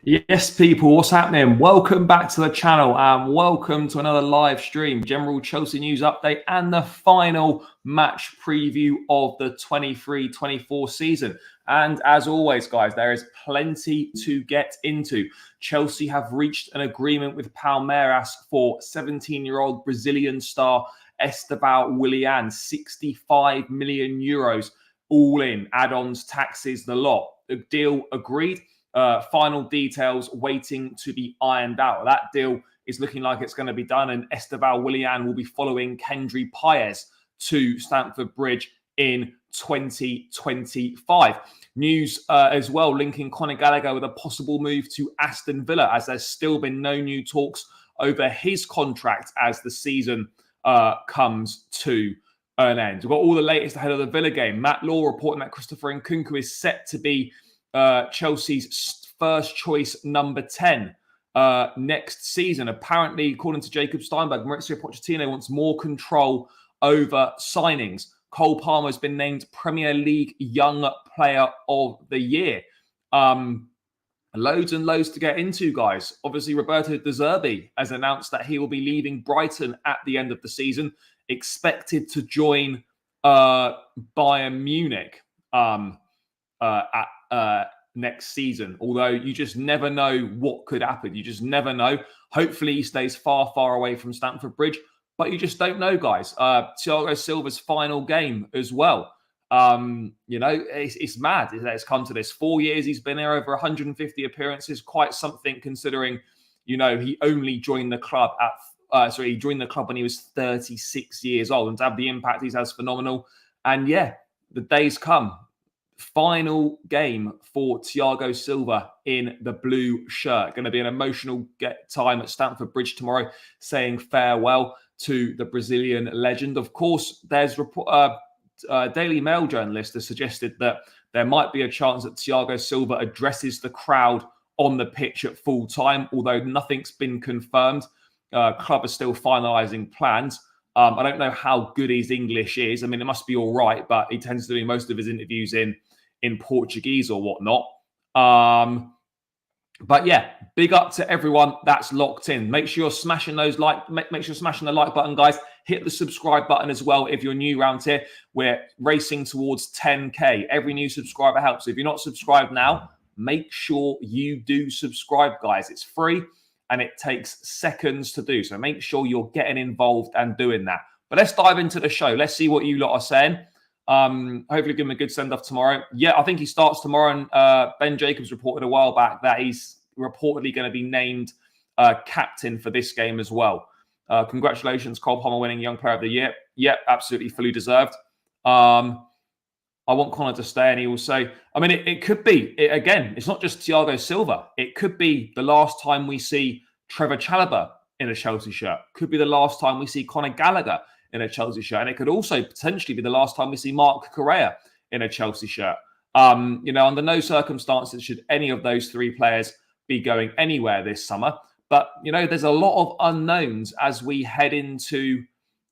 Yes, people, what's happening? Welcome back to the channel and welcome to another live stream, general Chelsea news update and the final match preview of the 23-24 season. And as always, guys, there is plenty to get into. Chelsea have reached an agreement with Palmeiras for 17-year-old Brazilian star Estevao Willian, 65 million euros, all in, add-ons, taxes, the lot. The deal agreed. Final details waiting to be ironed out. That deal is looking like it's going to be done, and Estevao Willian will be following Kendry Páez to Stamford Bridge in 2025. News as well linking Conor Gallagher with a possible move to Aston Villa, as there's still been no new talks over his contract as the season comes to an end. We've got all the latest ahead of the Villa game. Matt Law reporting that Christopher Nkunku is set to be Chelsea's first choice number 10 next season. Apparently, according to Jacob Steinberg, Mauricio Pochettino wants more control over signings. Cole Palmer has been named Premier League Young Player of the Year. Loads and loads to get into, guys. Obviously, Roberto De Zerbi has announced that he will be leaving Brighton at the end of the season, expected to join Bayern Munich next season. Although you just never know what could happen. You just never know. Hopefully he stays far, far away from Stamford Bridge, but you just don't know, guys. Thiago Silva's final game as well. It's mad that it's come to this. 4 years he's been there, over 150 appearances. Quite something considering, he only joined the club he joined the club when he was 36 years old, and to have the impact he's has phenomenal. And yeah, the days come. Final game for Thiago Silva in the blue shirt. Going to be an emotional time at Stamford Bridge tomorrow, saying farewell to the Brazilian legend. Of course, there's Daily Mail journalist has suggested that there might be a chance that Thiago Silva addresses the crowd on the pitch at full time, although nothing's been confirmed. Club is still finalising plans. I don't know how good his English is. I mean, it must be all right, but he tends to do most of his interviews in Portuguese or whatnot. But yeah, big up to everyone that's locked in. Make sure you're smashing those make sure you're smashing the like button, guys. Hit the subscribe button as well if you're new around here. We're racing towards 10K. Every new subscriber helps. So if you're not subscribed now, make sure you do subscribe, guys. It's free and it takes seconds to do. So make sure you're getting involved and doing that. But let's dive into the show. Let's see what you lot are saying. Hopefully give him a good send-off tomorrow. Yeah, I think he starts tomorrow. And Ben Jacobs reported a while back that he's reportedly going to be named captain for this game as well. Congratulations, Cole Palmer winning Young Player of the Year. Yep, absolutely fully deserved. I want Conor to stay, and he will say, I mean, it could be, again, it's not just Thiago Silva. It could be the last time we see Trevor Chalobah in a Chelsea shirt. Could be the last time we see Conor Gallagher in a Chelsea shirt. And it could also potentially be the last time we see Marc Correa in a Chelsea shirt. Under no circumstances should any of those three players be going anywhere this summer. But, there's a lot of unknowns as we head into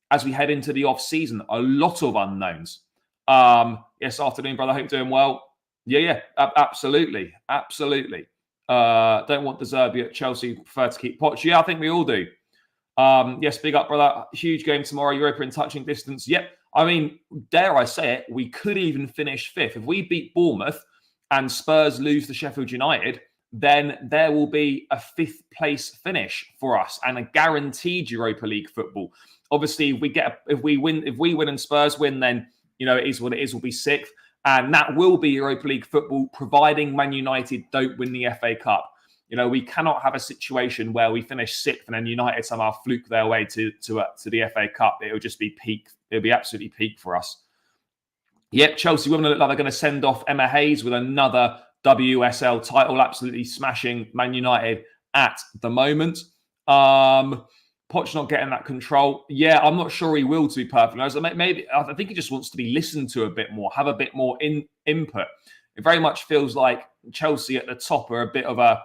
the off-season. A lot of unknowns. Yes, afternoon, brother. Hope you're doing well. Yeah, absolutely. Absolutely. Don't want De Zerbi at Chelsea. Prefer to keep Poch. Yeah, I think we all do. Yes, big up, brother. Huge game tomorrow. Europa in touching distance. Yep. I mean, dare I say it, we could even finish fifth. If we beat Bournemouth and Spurs lose to Sheffield United, then there will be a fifth place finish for us and a guaranteed Europa League football. Obviously, if we win and Spurs win, then it is what it is. We'll be sixth, and that will be Europa League football, providing Man United don't win the FA Cup. We cannot have a situation where we finish sixth and then United somehow fluke their way to the FA Cup. It'll just be peak. It'll be absolutely peak for us. Yep, Chelsea women look like they're going to send off Emma Hayes with another WSL title. Absolutely smashing Man United at the moment. Poch not getting that control. Yeah, I'm not sure he will, to be perfectly honest. Maybe I think he just wants to be listened to a bit more, have a bit more input. It very much feels like Chelsea at the top are a bit of a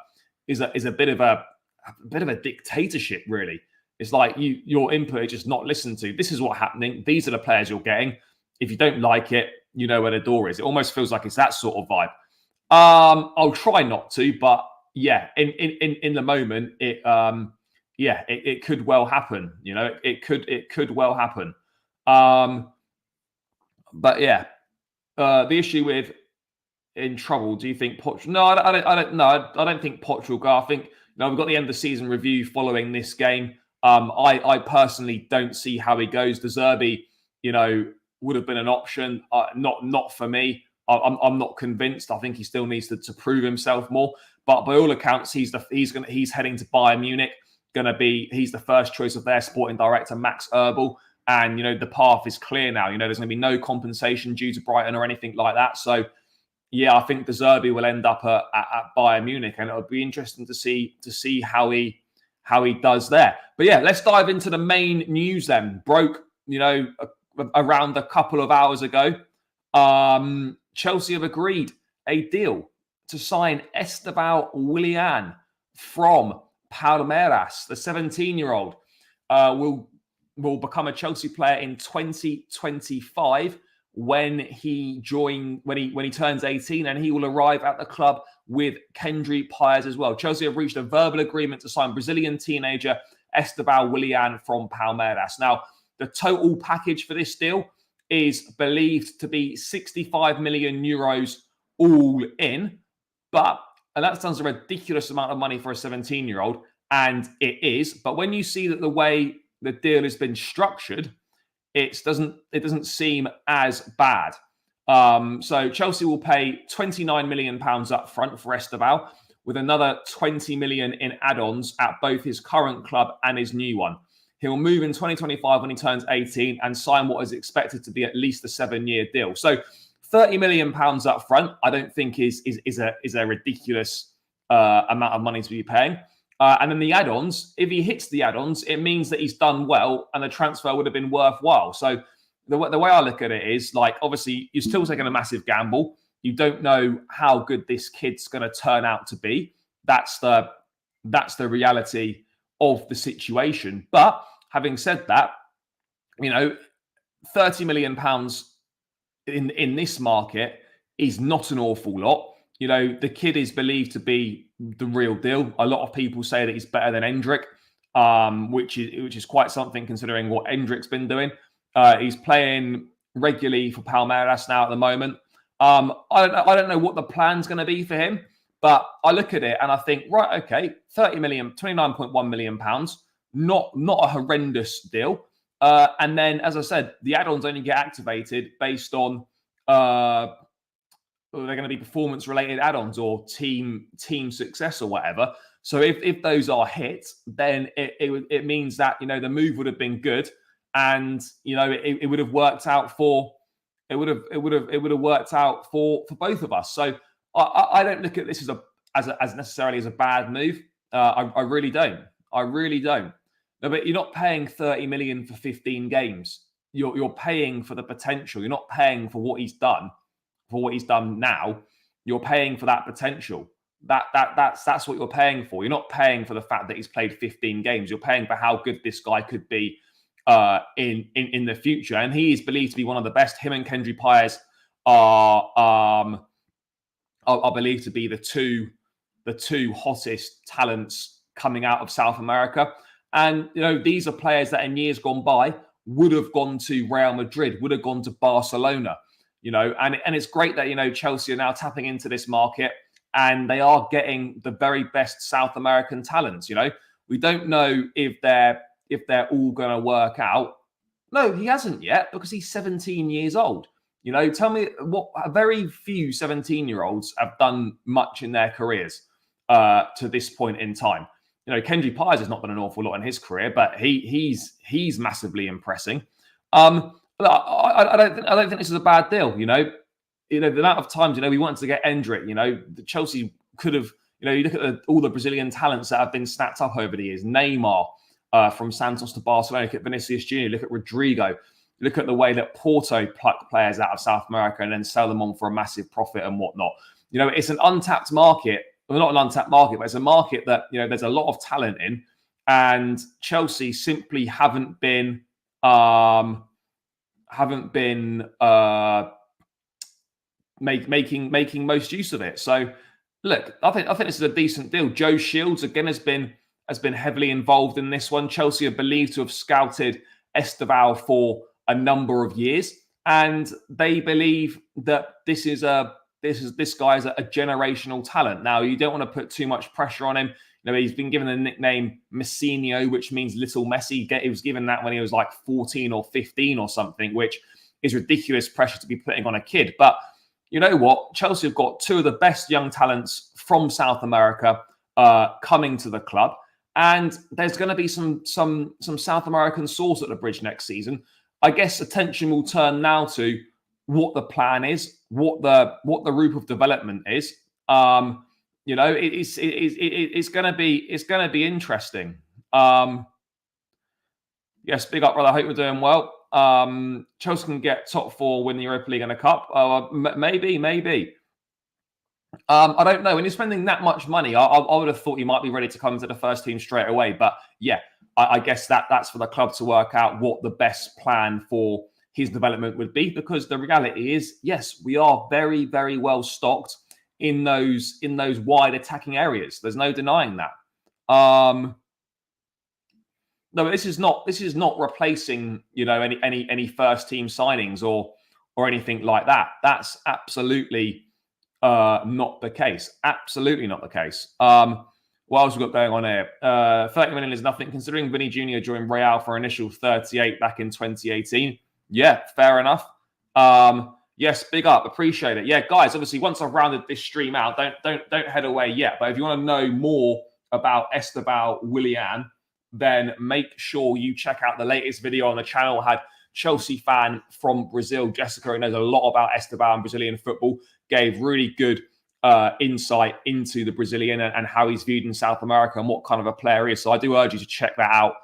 bit of a dictatorship, really. It's like your input is just not listened to. This is what's happening. These are the players you're getting. If you don't like it, you know where the door is. It almost feels like it's that sort of vibe. I'll try not to, but yeah, in the moment, it could well happen. It could well happen. But yeah, the issue with in trouble. Do you think Portugal? No, I don't think Portugal go. I think we've got the end of the season review following this game. I personally don't see how he goes. De Zerbi, would have been an option. Not for me. I'm not convinced. I think he still needs to prove himself more. But by all accounts, he's heading to Bayern Munich. He's the first choice of their sporting director, Max Erbel. And the path is clear now. There's going to be no compensation due to Brighton or anything like that. So yeah, I think De Zerbi will end up at Bayern Munich, and it'll be interesting to see how he does there. But yeah, let's dive into the main news then. Broke, around a couple of hours ago. Chelsea have agreed a deal to sign Estevao Willian from Palmeiras. The 17-year-old will become a Chelsea player in 2025 when he turns 18, and he will arrive at the club with Kendry Pires as well. Chelsea have reached a verbal agreement to sign Brazilian teenager Estevao Willian from Palmeiras. Now, the total package for this deal is believed to be 65 million euros all in, and that sounds a ridiculous amount of money for a 17-year-old, and it is. But when you see that the way the deal has been structured, it doesn't seem as bad. So Chelsea will pay £29 million up front for Estevao, with another 20 million in add-ons at both his current club and his new one. He'll move in 2025 when he turns 18 and sign what is expected to be at least a 7-year deal. So £30 million up front, I don't think is a ridiculous amount of money to be paying. And then the add-ons, if he hits the add-ons, it means that he's done well and the transfer would have been worthwhile. So the way I look at it is, obviously, you're still taking a massive gamble. You don't know how good this kid's going to turn out to be. That's the reality of the situation. But having said that, £30 million in this market is not an awful lot. The kid is believed to be the real deal. A lot of people say that he's better than Endrick, which is quite something considering what Endrick's been doing. He's playing regularly for Palmeiras now at the moment. I don't know what the plan's going to be for him, but I look at it and I think, right, okay, 30 million, 29.1 million pounds, not a horrendous deal. And then, as I said, the add-ons only get activated based on they're going to be performance-related add-ons or team success or whatever. So if those are hit, then it means that the move would have been good, and it would have worked out for both of us. So I don't look at this as necessarily as a bad move. I really don't. No, but you're not paying 30 million for 15 games. You're paying for the potential. You're not paying for what he's done. For what he's done now, you're paying for that potential. That's what you're paying for. You're not paying for the fact that he's played 15 games. You're paying for how good this guy could be in the future. And he is believed to be one of the best. Him and Kendry Pires are believed to be the two hottest talents coming out of South America. And these are players that in years gone by would have gone to Real Madrid, would have gone to Barcelona. And it's great that, Chelsea are now tapping into this market and they are getting the very best South American talents. We don't know if they're all going to work out. No, he hasn't yet because he's 17 years old. Tell me what very few 17-year-olds have done much in their careers to this point in time. Kendry Pires has not done an awful lot in his career, but he's massively impressing. I don't think this is a bad deal. The amount of times we wanted to get Endrick. Chelsea could have. You look at all the Brazilian talents that have been snapped up over the years. Neymar from Santos to Barcelona. Look at Vinicius Junior. Look at Rodrigo. Look at the way that Porto pluck players out of South America and then sell them on for a massive profit and whatnot. It's an untapped market. Well, not an untapped market, but it's a market that there's a lot of talent in, and Chelsea simply haven't been making most use of it. So Look, I think this is a decent deal. Joe Shields again has been heavily involved in this one. Chelsea are believed to have scouted Estevao for a number of years, and they believe that this guy is a generational talent. Now, you don't want to put too much pressure on him. You know, he's been given the nickname Messinho, which means little Messi. He was given that when he was like 14 or 15 or something, which is ridiculous pressure to be putting on a kid. But you know what? Chelsea have got two of the best young talents from South America coming to the club, and there's going to be some South American sauce at the Bridge next season. I guess attention will turn now to what the plan is, what the route of development is. You know, it's going to be interesting. Yes, big up, brother. I hope you're doing well. Chelsea can get top four, win the Europa League and a cup. Maybe. I don't know. When you're spending that much money, I would have thought you might be ready to come to the first team straight away. But yeah, I guess that's for the club to work out what the best plan for his development would be. Because the reality is, yes, we are very, very well stocked in those wide attacking areas. There's no denying that. No, this is not replacing, you know, any first team signings or anything like that. That's absolutely not the case. Absolutely not the case. What else we got going on here? 30 million is nothing considering Vinny Jr. joined Real for initial 38 back in 2018. Yeah, fair enough. Yes, big up, appreciate it. Yeah, guys. Obviously, once I've rounded this stream out, don't head away yet. But if you want to know more about Estevao Willian, then make sure you check out the latest video on the channel. I had Chelsea fan from Brazil, Jessica, who knows a lot about Estevao and Brazilian football, gave really good insight into the Brazilian and how he's viewed in South America and what kind of a player he is. So I do urge you to check that out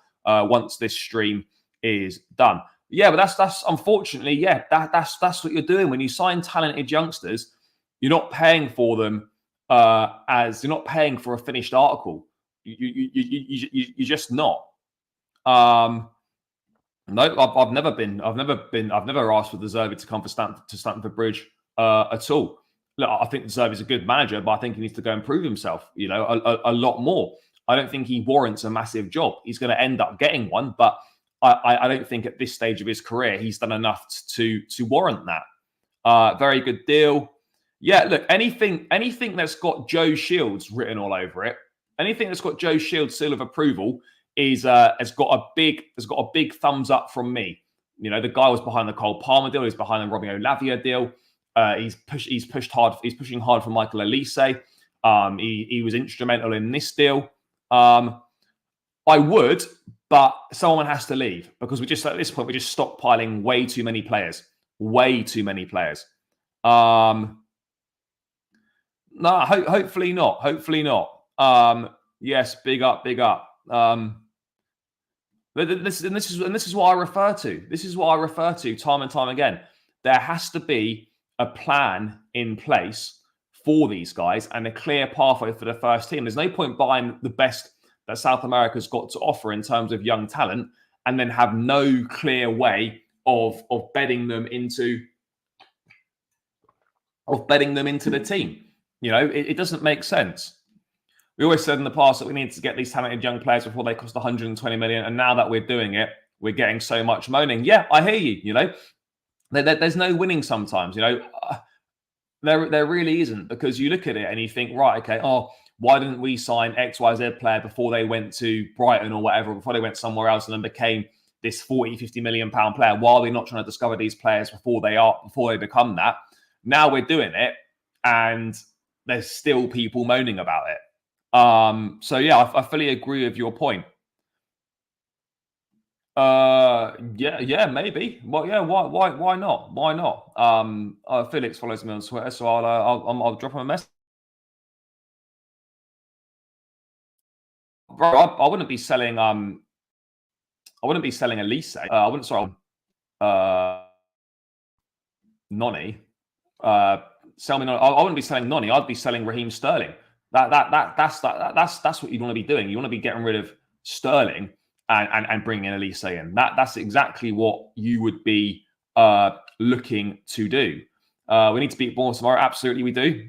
once this stream is done. Yeah, but that's unfortunately, yeah, that's what you're doing when you sign talented youngsters. You're not paying for them as you're not paying for a finished article. You're just not. No, I've never asked for De Zerbi to come to Stamford Bridge at all. Look, I think De Zerbi's a good manager, but I think he needs to go and prove himself. You know, a lot more. I don't think he warrants a massive job. He's going to end up getting one, but I don't think at this stage of his career he's done enough to warrant that. Very good deal. Yeah, look, anything that's got Joe Shields written all over it. Anything that's got Joe Shields' seal of approval has got a big thumbs up from me. You know, the guy was behind the Cole Palmer deal. He's behind the Romeo Lavia deal. He's pushing hard for Michael Elise. He was instrumental in this deal. I would, but someone has to leave because at this point we're just stockpiling way too many players. Way too many players. No, hopefully not. Hopefully not. Yes, big up. This is what I refer to. This is what I refer to time and time again. There has to be a plan in place for these guys and a clear pathway for the first team. There's no point buying the best that South America's got to offer in terms of young talent and then have no clear way of bedding them into the team. You know, it doesn't make sense. We always said in the past that we need to get these talented young players before they cost 120 million. And now that we're doing it, we're getting so much moaning. Yeah, I hear you. You know, there's no winning sometimes. You know, there really isn't, because you look at it and you think, right, okay, why didn't we sign XYZ player before they went to Brighton or whatever, before they went somewhere else and then became this 40, 50 million pound player? Why are we not trying to discover these players before they become that? Now we're doing it and there's still people moaning about it. So yeah, I fully agree with your point. Yeah, maybe. Well, yeah, why not? Why not? Felix follows me on Twitter, so I'll drop him a message. Bro, I wouldn't be selling Elise. I wouldn't Noni. Sell me Noni. I wouldn't be selling Noni. I'd be selling Raheem Sterling. That's what you want to be doing. You want to be getting rid of Sterling and bringing in Elise in. That's exactly what you would be looking to do. We need to beat Bournemouth tomorrow. Absolutely, we do.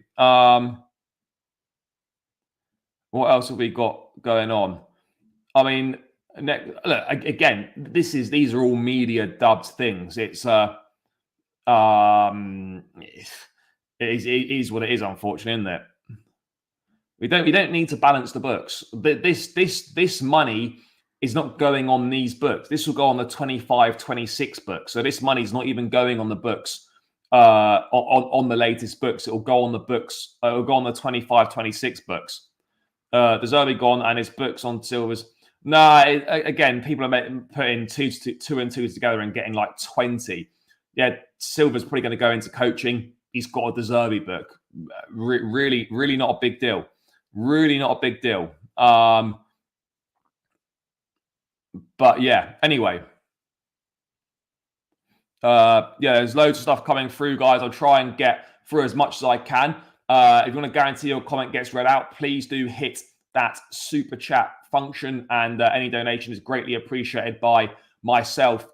What else have we got going on? I mean, look, again, these are all media dubbed things. It's it is what it is, unfortunately, isn't it? We don't need to balance the books. This money is not going on these books. This will go on the 25-26 books. So this money is not even going on the books on the latest books. It will go on the books. It will go on the 25-26 books. The Zerbi gone and his books on Silva'S. Again, people are putting two and twos together and getting like 20. Yeah, Silva'S probably going to go into coaching. He's got a De Zerbi book. Really not a big deal. Really not a big deal. But yeah, anyway. There's loads of stuff coming through, guys. I'll try and get through as much as I can. If you want to guarantee your comment gets read out, please do hit that super chat function, and any donation is greatly appreciated by myself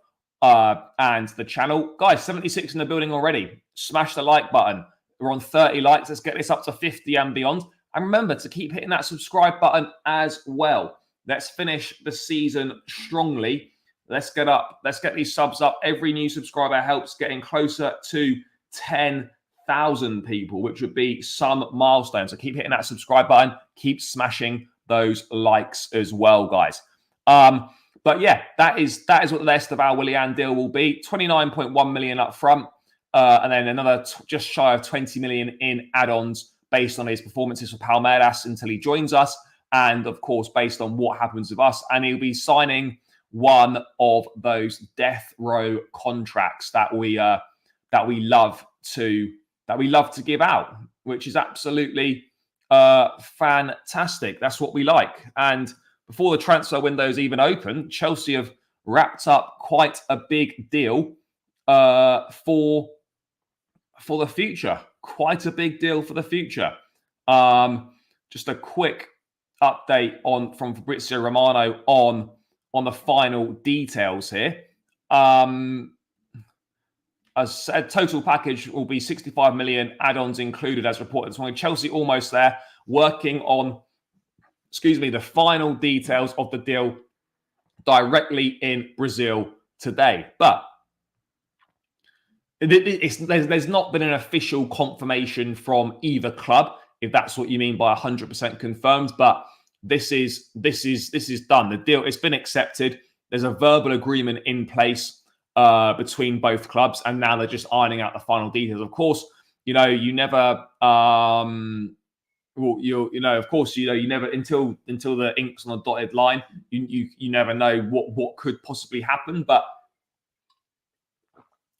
and the channel. Guys, 76 in the building already. Smash the like button. We're on 30 likes. Let's get this up to 50 and beyond. And remember to keep hitting that subscribe button as well. Let's finish the season strongly. Let's get these subs up. Every new subscriber helps getting closer to 10,000 people, which would be some milestone. So keep hitting that subscribe button. Keep smashing those likes as well, guys. But yeah, that is what the Estevao Willian deal will be. 29.1 million up front, and then another just shy of 20 million in add-ons based on his performances for Palmeiras until he joins us, and of course based on what happens with us. And he'll be signing one of those death row contracts that we love to give out, which is absolutely fantastic. That's what we like. And before the transfer window's even open, Chelsea have wrapped up quite a big deal for the future. Quite a big deal for the future. Just a quick update from Fabrizio Romano on the final details here. As said, total package will be 65 million, add-ons included as reported this morning. Chelsea almost there, working on, the final details of the deal directly in Brazil today. But there's not been an official confirmation from either club, if that's what you mean by 100% confirmed. But this is done. The deal, it's been accepted. There's a verbal agreement in place between both clubs, and now they're just ironing out the final details. Of course, you never you never until the ink's on a dotted line, you never know what could possibly happen. But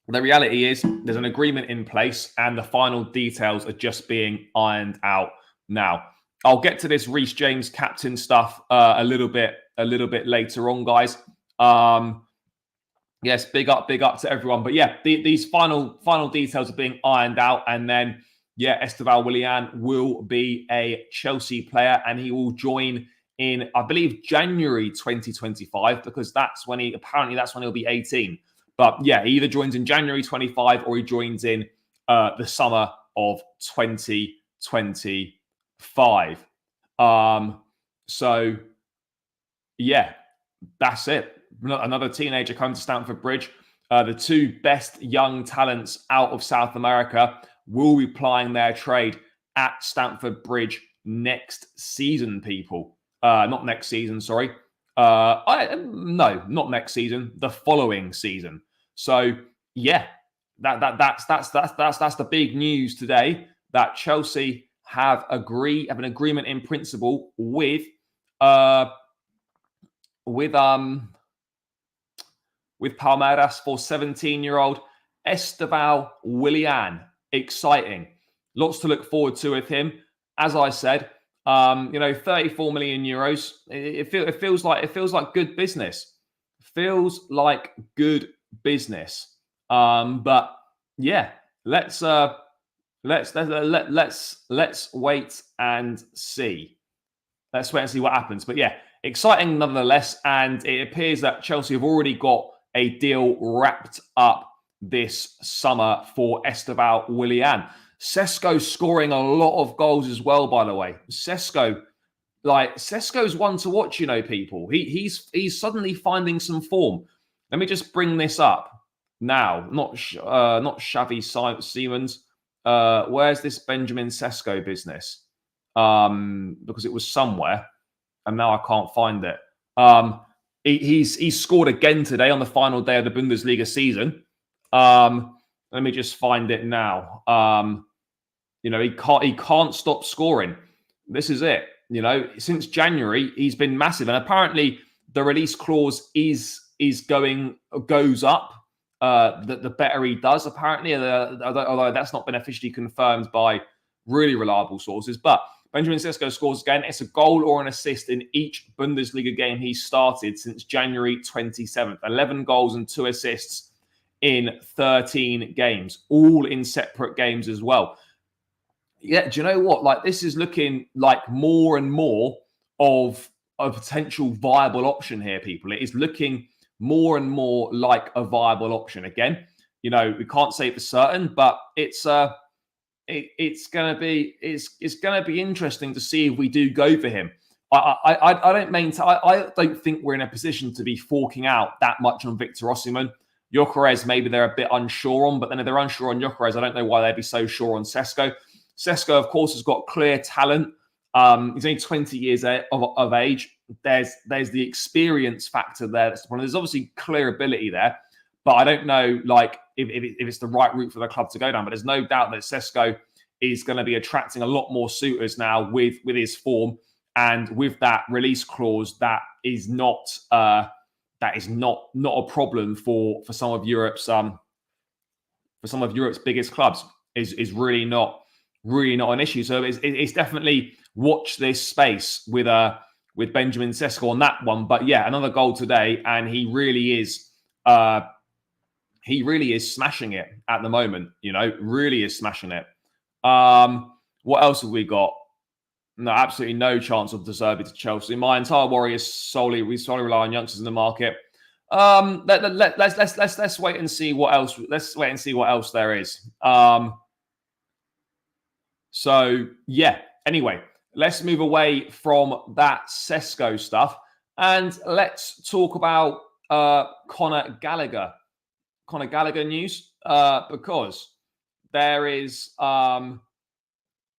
the reality is there's an agreement in place and the final details are just being ironed out now. I'll get to this Reece James captain stuff a little bit later on, guys. Yes, big up to everyone. But yeah, these final details are being ironed out, and then Estevao Willian will be a Chelsea player, and he will join in, I believe, January 2025, because that's when he'll be 18. But yeah, he either joins in January 25 or he joins in the summer of 2025. So yeah, that's it. Another teenager coming to Stamford Bridge. The two best young talents out of South America will be plying their trade at Stamford Bridge next season, people. Not next season, sorry. Not next season. The following season. So yeah, that's the big news today, that Chelsea have an agreement in principle with Palmeiras for 17-year-old Estevao Willian. Exciting. Lots to look forward to with him. As I said, 34 million euros. It feels like good business. Feels like good business. But yeah, let's wait and see. Let's wait and see what happens. But yeah, exciting nonetheless. And it appears that Chelsea have already got a deal wrapped up this summer for Estevao Willian. Sesko scoring a lot of goals as well, by the way. Sesko like Sesko's one to watch, people. He's suddenly finding some form. Let me just bring this up now. Not Xavi Simons. Where's this Benjamin Sesko business? Because it was somewhere, and now I can't find it. He's scored again today on the final day of the Bundesliga season. Let me just find it now. He can't stop scoring. This is it. Since January, he's been massive, and apparently the release clause goes up. The better he does, apparently, although that's not been officially confirmed by really reliable sources. But Benjamin Sesko scores again. It's a goal or an assist in each Bundesliga game he's started since January 27th. 11 goals and 2 assists in 13 games, all in separate games as well. Yeah, do you know what? Like, this is looking like more and more of a potential viable option here, people. It is looking more and more like a viable option. Again, we can't say for certain, but it's going to be interesting to see if we do go for him. I don't think we're in a position to be forking out that much on Victor Osimhen. Gyökeres, maybe they're a bit unsure on, but then if they're unsure on Gyökeres, I don't know why they'd be so sure on Sesko. Sesko, of course, has got clear talent. He's only 20 years of age. There's the experience factor there. There's obviously clear ability there, but I don't know if it's the right route for the club to go down. But there's no doubt that Sesko is going to be attracting a lot more suitors now with his form and with that release clause. That is not a problem for some of Europe's biggest clubs. Is really not an issue. So it's definitely watch this space with Benjamin Sesko on that one. But yeah, another goal today, and he really is smashing it at the moment. Really is smashing it. What else have we got? No, absolutely no chance of De Zerbi to Chelsea. My entire worry is solely rely on youngsters in the market. Let's wait and see what else. Let's wait and see what else there is. So yeah. Anyway, let's move away from that Sesko stuff and let's talk about Conor Gallagher. Conor Gallagher news, because there is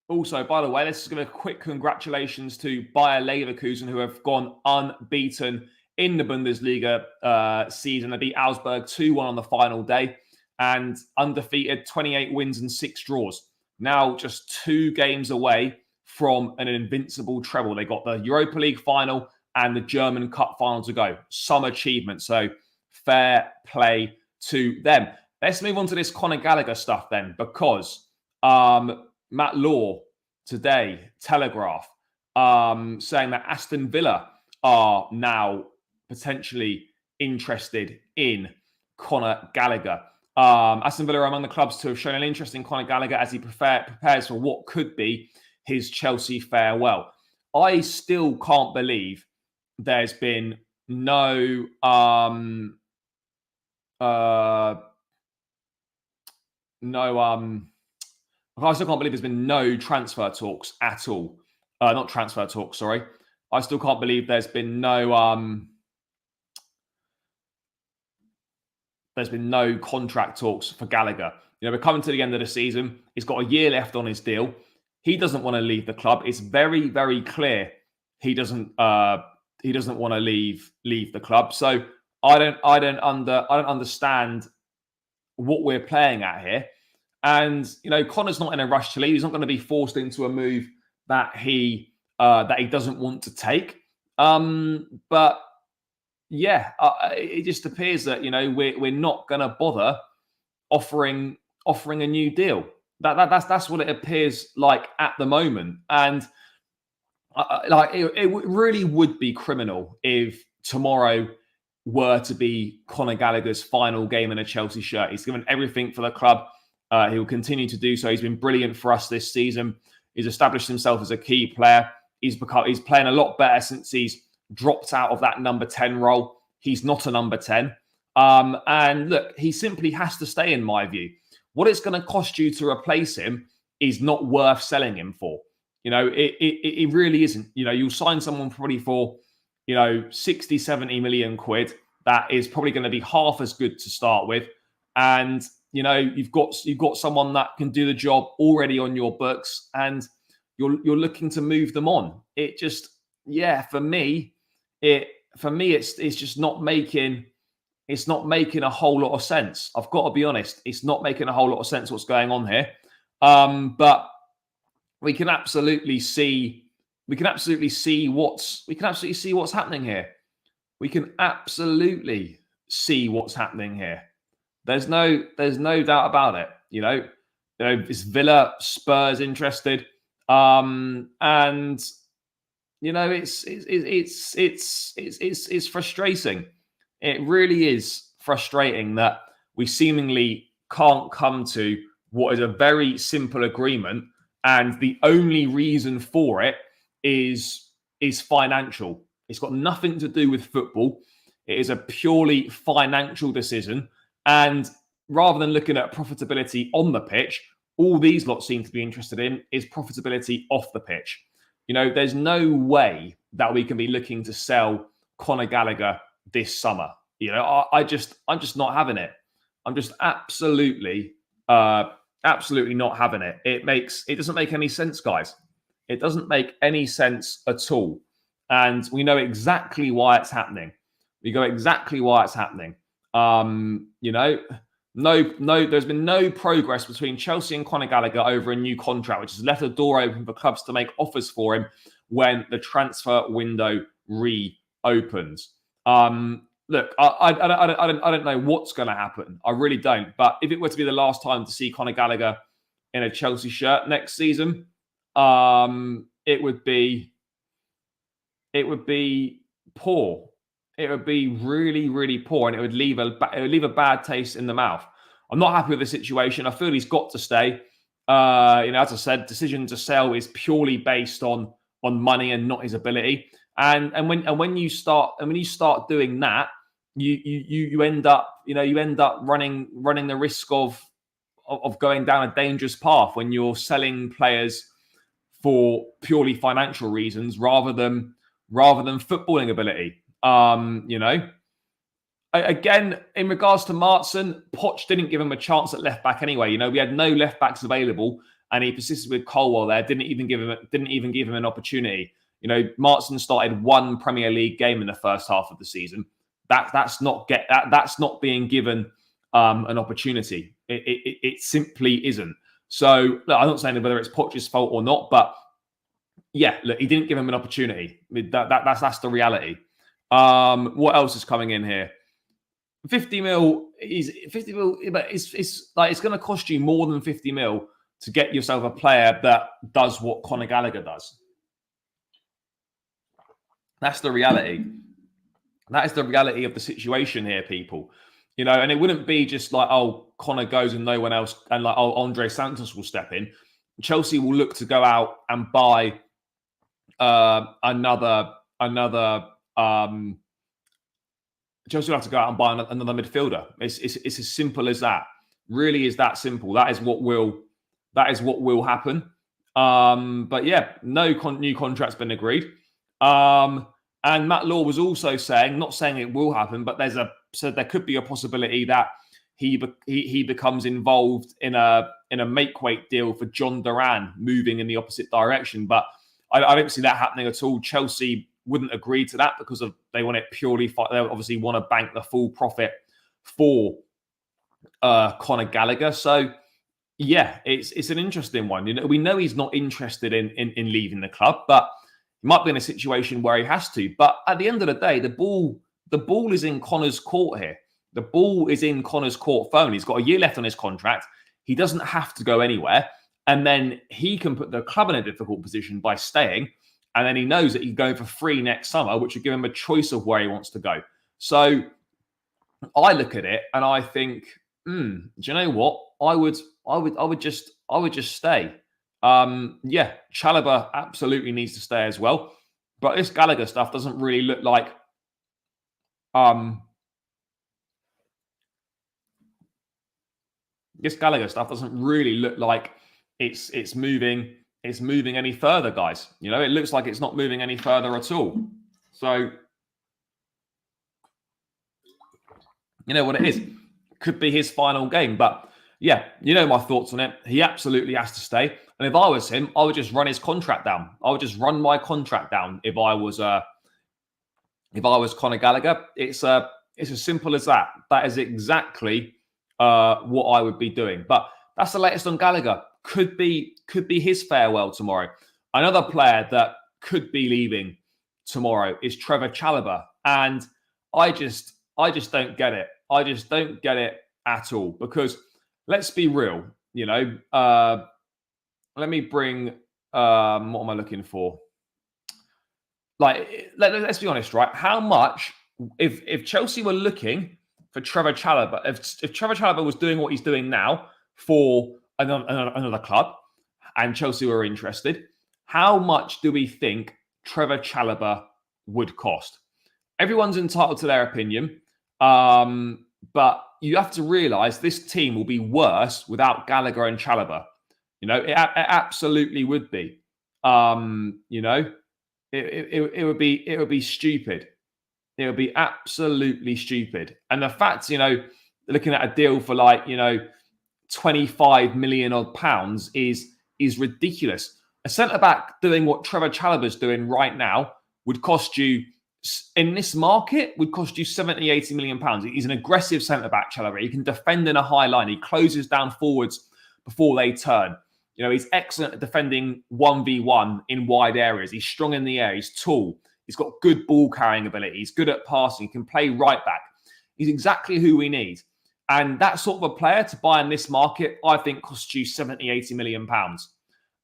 also, by the way, let's just give a quick congratulations to Bayer Leverkusen, who have gone unbeaten in the Bundesliga season. They beat Augsburg 2-1 on the final day and undefeated, 28 wins and 6 draws. Now just 2 games away from an invincible treble. They got the Europa League final and the German Cup final to go. Some achievement. So fair play to them. Let's move on to this Conor Gallagher stuff then, because Matt Law today, Telegraph, saying that Aston Villa are now potentially interested in Conor Gallagher. Aston Villa are among the clubs to have shown an interest in Conor Gallagher as he prepares for what could be his Chelsea farewell. I still can't believe there's been no I still can't believe there's been no transfer talks at all. Not transfer talks, sorry. I still can't believe there's been no contract talks for Gallagher. We're coming to the end of the season. He's got a year left on his deal. He doesn't want to leave the club. It's very, very clear he doesn't want to leave the club. So I don't understand what we're playing at here. And Conor's not in a rush to leave. He's not going to be forced into a move that he doesn't want to take. But yeah, it just appears that we're not going to bother offering a new deal. That's what it appears like at the moment. And it really would be criminal if tomorrow were to be Conor Gallagher's final game in a Chelsea shirt. He's given everything for the club. He will continue to do so. He's been brilliant for us this season. He's established himself as a key player. He's playing a lot better since he's dropped out of that number 10 role. He's not a number 10. And look, he simply has to stay, in my view. What it's going to cost you to replace him is not worth selling him for. It really isn't. You'll sign someone probably for 60, 70 million quid. That is probably going to be half as good to start with, and you've got someone that can do the job already on your books, and you're looking to move them on. It just, for me, it's just not making a whole lot of sense. I've got to be honest. It's not making a whole lot of sense what's going on here. But we can absolutely see what's happening here. We can absolutely see what's happening here. There's no doubt about it. Is Villa, Spurs interested? And it's frustrating. It really is frustrating that we seemingly can't come to what is a very simple agreement, and the only reason for it is financial. It's got nothing to do with football. It is a purely financial decision. And rather than looking at profitability on the pitch, all these lots seem to be interested in is profitability off the pitch. There's no way that we can be looking to sell Conor Gallagher this summer. I'm just not having it. I'm just absolutely not having it. It doesn't make any sense, guys. It doesn't make any sense at all. And we know exactly why it's happening. We know exactly why it's happening. There's been no progress between Chelsea and Conor Gallagher over a new contract, which has left the door open for clubs to make offers for him when the transfer window reopens. Look, I don't know what's going to happen. I really don't. But if it were to be the last time to see Conor Gallagher in a Chelsea shirt next season, it would be poor. It would be really, really poor, and it would leave a bad taste in the mouth. I'm not happy with the situation. I feel he's got to stay. As I said, decision to sell is purely based on money and not his ability. And when you start doing that, you end up running the risk of going down a dangerous path when you're selling players for purely financial reasons rather than footballing ability. Again, in regards to Maatsen, Poch didn't give him a chance at left back anyway. We had no left backs available, and he persisted with Colwell there. Didn't even give him an opportunity. Maatsen started one Premier League game in the first half of the season. That's not being given an opportunity. It simply isn't. So look, I'm not saying whether it's Poch's fault or not, but yeah, look, he didn't give him an opportunity. That's the reality. What else is coming in here? 50 mil, but it's going to cost you more than 50 mil to get yourself a player that does what Conor Gallagher does. That's the reality. That is the reality of the situation here, people. And it wouldn't be just like, oh, Conor goes and no one else, and like, oh, Andre Santos will step in. Chelsea will look to go out and buy another. Chelsea will have to go out and buy another midfielder. It's as simple as that. Really, is that simple. That is what will happen. But yeah, no new contract's been agreed. And Matt Law was also saying, not saying it will happen, but there could be a possibility that he becomes involved in a make-weight deal for John Duran moving in the opposite direction. But I don't see that happening at all. Chelsea wouldn't agree to that because they want it purely. They obviously want to bank the full profit for Conor Gallagher. So yeah, it's an interesting one. We know he's not interested in leaving the club, but he might be in a situation where he has to. But at the end of the day, the ball is in Conor's court here. The ball is in Conor's court firmly. He's got a year left on his contract. He doesn't have to go anywhere. And then he can put the club in a difficult position by staying. And then he knows that he's going for free next summer, which would give him a choice of where he wants to go. So I look at it and I think, do you know what? I would just stay. Yeah, Chalobah absolutely needs to stay as well. But this Gallagher stuff doesn't really look like it's moving it's moving any further, guys. You know, it looks like it's not moving any further at all. So, you know what it is. Could be his final game. But yeah, you know my thoughts on it. He absolutely has to stay. And if I was him, I would just run his contract down. I would just run my contract down if I was Conor Gallagher. It's as simple as that. That is exactly what I would be doing. But that's the latest on Gallagher. Could be his farewell tomorrow. Another player that could be leaving tomorrow is Trevor Chalobah. And I just don't get it. I just don't get it at all. Because let's be real, you know. Let me bring what am I looking for? Like, let's be honest, right? How much if Chelsea were looking for Trevor Chalobah, if Trevor Chalobah was doing what he's doing now for another club, and Chelsea were interested, how much do we think Trevor Chalobah would cost? Everyone's entitled to their opinion, but you have to realise this team will be worse without Gallagher and Chalobah. You know, it absolutely would be. You know, it would be stupid. It would be absolutely stupid. And the fact, you know, looking at a deal for like, you know, 25 million odd pounds is ridiculous. A centre back doing what Trevor Chalobah's doing right now would cost you, in this market, would cost you 70, 80 million pounds. He's an aggressive centre back, Chalobah. He can defend in a high line. He closes down forwards before they turn. You know, he's excellent at defending 1v1 in wide areas. He's strong in the air. He's tall. He's got good ball carrying ability. He's good at passing. He can play right back. He's exactly who we need. And that sort of a player to buy in this market, I think, costs you 70, 80 million pounds.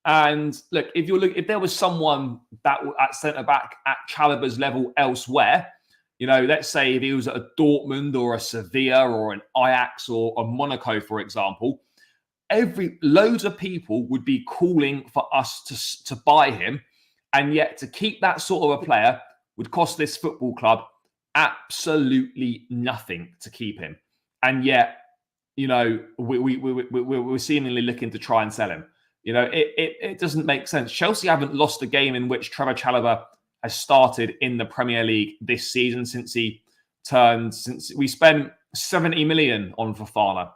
And look, if there was someone that at centre back at Chalobah's level elsewhere, you know, let's say if he was at a Dortmund or a Sevilla or an Ajax or a Monaco, for example, loads of people would be calling for us to buy him, and yet to keep that sort of a player would cost this football club absolutely nothing to keep him, and yet, you know, we're seemingly looking to try and sell him. You know, it doesn't make sense. Chelsea haven't lost a game in which Trevor Chalobah has started in the Premier League this season since we spent 70 million on Fofana.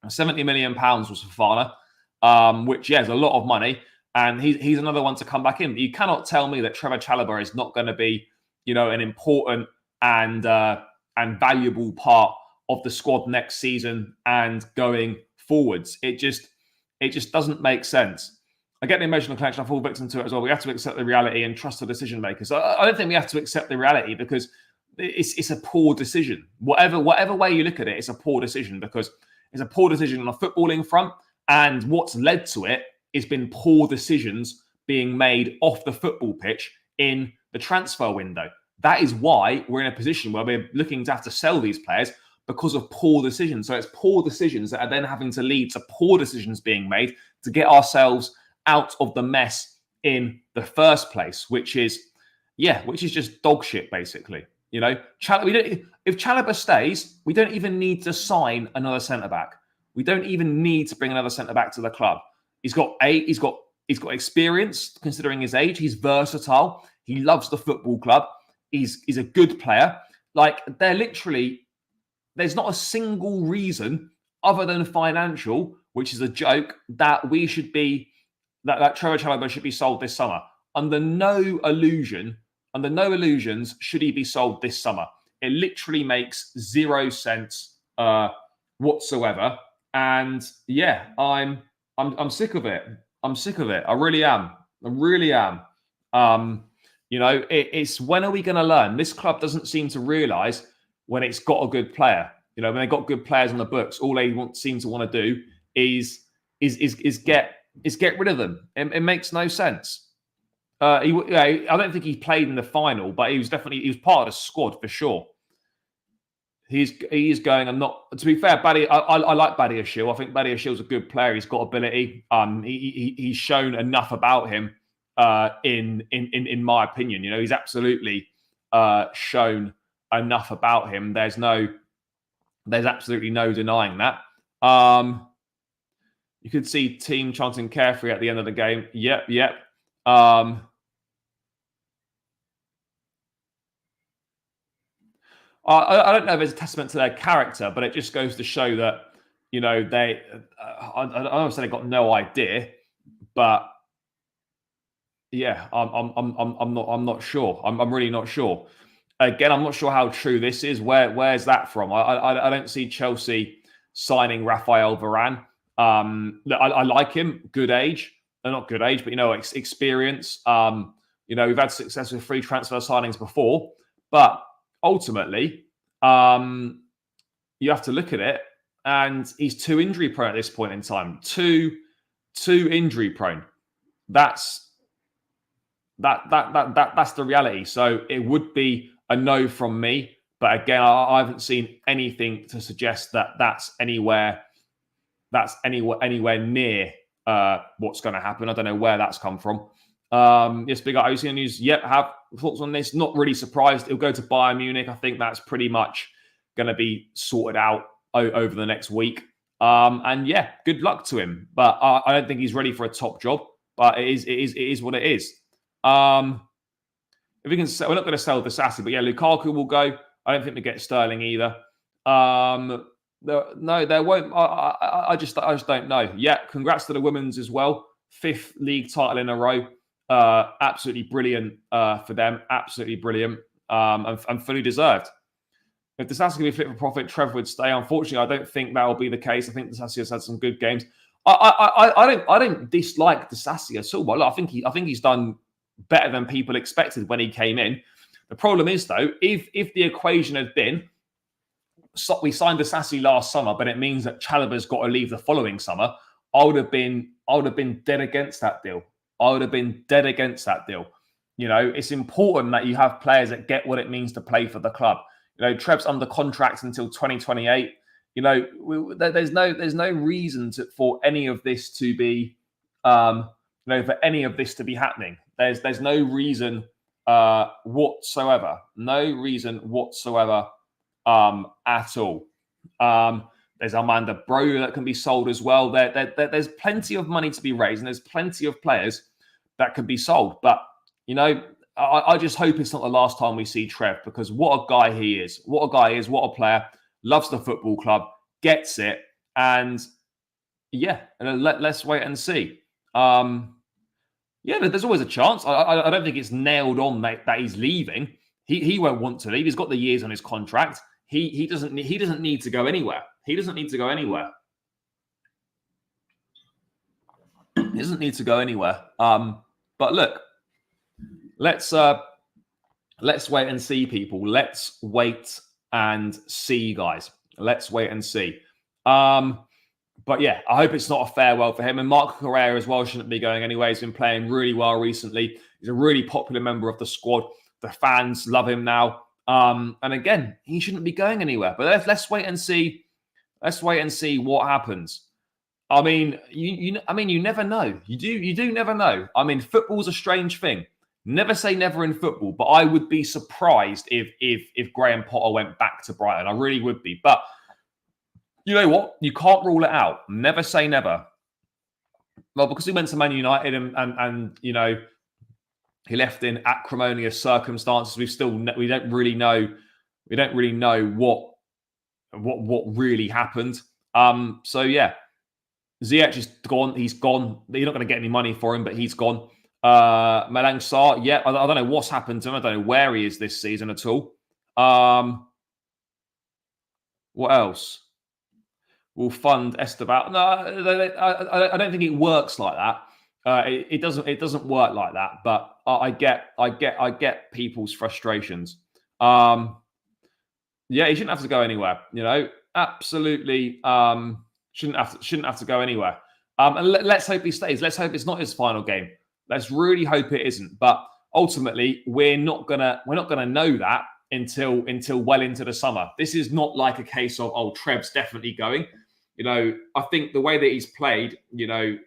70 million pounds was Fofana, which, yeah, is a lot of money. And he's another one to come back in. But you cannot tell me that Trevor Chalobah is not going to be, you know, an important and valuable part of the squad next season and going forwards. It just doesn't make sense. I get the emotional connection. I fall victim to it as well. We have to accept the reality and trust the decision makers. I don't think we have to accept the reality because it's a poor decision. Whatever way you look at it, it's a poor decision because it's a poor decision on a footballing front. And what's led to it has been poor decisions being made off the football pitch in the transfer window. That is why we're in a position where we're looking to have to sell these players because of poor decisions. So it's poor decisions that are then having to lead to poor decisions being made to get ourselves out of the mess in the first place, which is just dog shit, basically. You know, if Chalobah stays, we don't even need to sign another centre-back. We don't even need to bring another centre-back to the club. He's got experience considering his age. He's versatile. He loves the football club. He's a good player. Like, there's not a single reason other than financial, which is a joke, that that Trevor Chalobah should be sold this summer. Under no illusions should he be sold this summer. It literally makes zero sense whatsoever. And yeah, I'm sick of it. I'm sick of it. I really am. You know, it's when are we going to learn? This club doesn't seem to realise when it's got a good player. You know, when they've got good players on the books, all they seem to want to do is get rid of them. It makes no sense. I don't think he played in the final, but he was part of the squad for sure. He's going. I'm not. To be fair, I like Badiashile. I think Badiashile's a good player. He's got ability. He's shown enough about him. In my opinion, you know, he's absolutely shown enough about him. There's absolutely no denying that. You could see team chanting carefree at the end of the game. Yep. I don't know if it's a testament to their character, but it just goes to show that, they, I don't say they got no idea, but yeah, I'm not sure. I'm really not sure. Again, I'm not sure how true this is. Where's that from? I don't see Chelsea signing Raphael Varane. I like him. Good age, not good age, but experience. We've had success with free transfer signings before, but ultimately, you have to look at it, and he's too injury prone at this point in time. Too injury prone. That's the reality. So it would be a no from me. But again, I haven't seen anything to suggest that that's anywhere near what's going to happen. I don't know where that's come from. Yes, Big Up OC News. Yep, have thoughts on this. Not really surprised. He'll go to Bayern Munich. I think that's pretty much going to be sorted out over the next week. And yeah, good luck to him. But I don't think he's ready for a top job. But it is what it is. If we can, we're not going to sell the Sassy, but yeah, Lukaku will go. I don't think we get Sterling either. There won't. I just don't know. Yeah, congrats to the women's as well. 5th league title in a row. Absolutely brilliant for them. Absolutely brilliant. And fully deserved. If the Sassy can be fit for profit, Trevor would stay. Unfortunately, I don't think that will be the case. I think the Sassy has had some good games. I don't dislike the Sassy at all. Well, I think he's done better than people expected when he came in. The problem is, though, if the equation had been, we signed the Sassy last summer, but it means that Chalobah's got to leave the following summer, I would have been dead against that deal. It's important that you have players that get what it means to play for the club. Trev's under contract until 2028. There's no reason for any of this to be, for any of this to be happening. There's no reason whatsoever. No reason whatsoever at all. There's Amanda Bro that can be sold as well. There's plenty of money to be raised, and there's plenty of players that can be sold. But I just hope it's not the last time we see Trev, because what a guy he is. What a player. Loves the football club, gets it, and yeah, let's wait and see. There's always a chance. I don't think it's nailed on that he's leaving. He won't want to leave. He's got the years on his contract. He doesn't need to go anywhere. He doesn't need to go anywhere. But look, let's wait and see, people. Let's wait and see, guys. Let's wait and see. But yeah, I hope it's not a farewell for him. And Mark Correa as well shouldn't be going anyway. He's been playing really well recently. He's a really popular member of the squad. The fans love him now. And again, he shouldn't be going anywhere. But let's wait and see. Let's wait and see what happens. I mean, you never know. You do never know. I mean, football's a strange thing. Never say never in football, but I would be surprised if Graham Potter went back to Brighton. I really would be. But you know what? You can't rule it out. Never say never. Well, because he went to Man United and he left in acrimonious circumstances. We don't really know what really happened. So yeah, Ziyech is gone. He's gone. You're not going to get any money for him, but he's gone. Malang Sarr, yeah, I don't know what's happened to him. I don't know where he is this season at all. What else? We'll fund Estevao. No, I don't think it works like that. It doesn't work like that. But I get people's frustrations. Yeah, he shouldn't have to go anywhere. Absolutely shouldn't have to go anywhere. And let's hope he stays. Let's hope it's not his final game. Let's really hope it isn't. But ultimately, we're not gonna know that until well into the summer. This is not like a case of Trev's definitely going. I think the way that he's played, that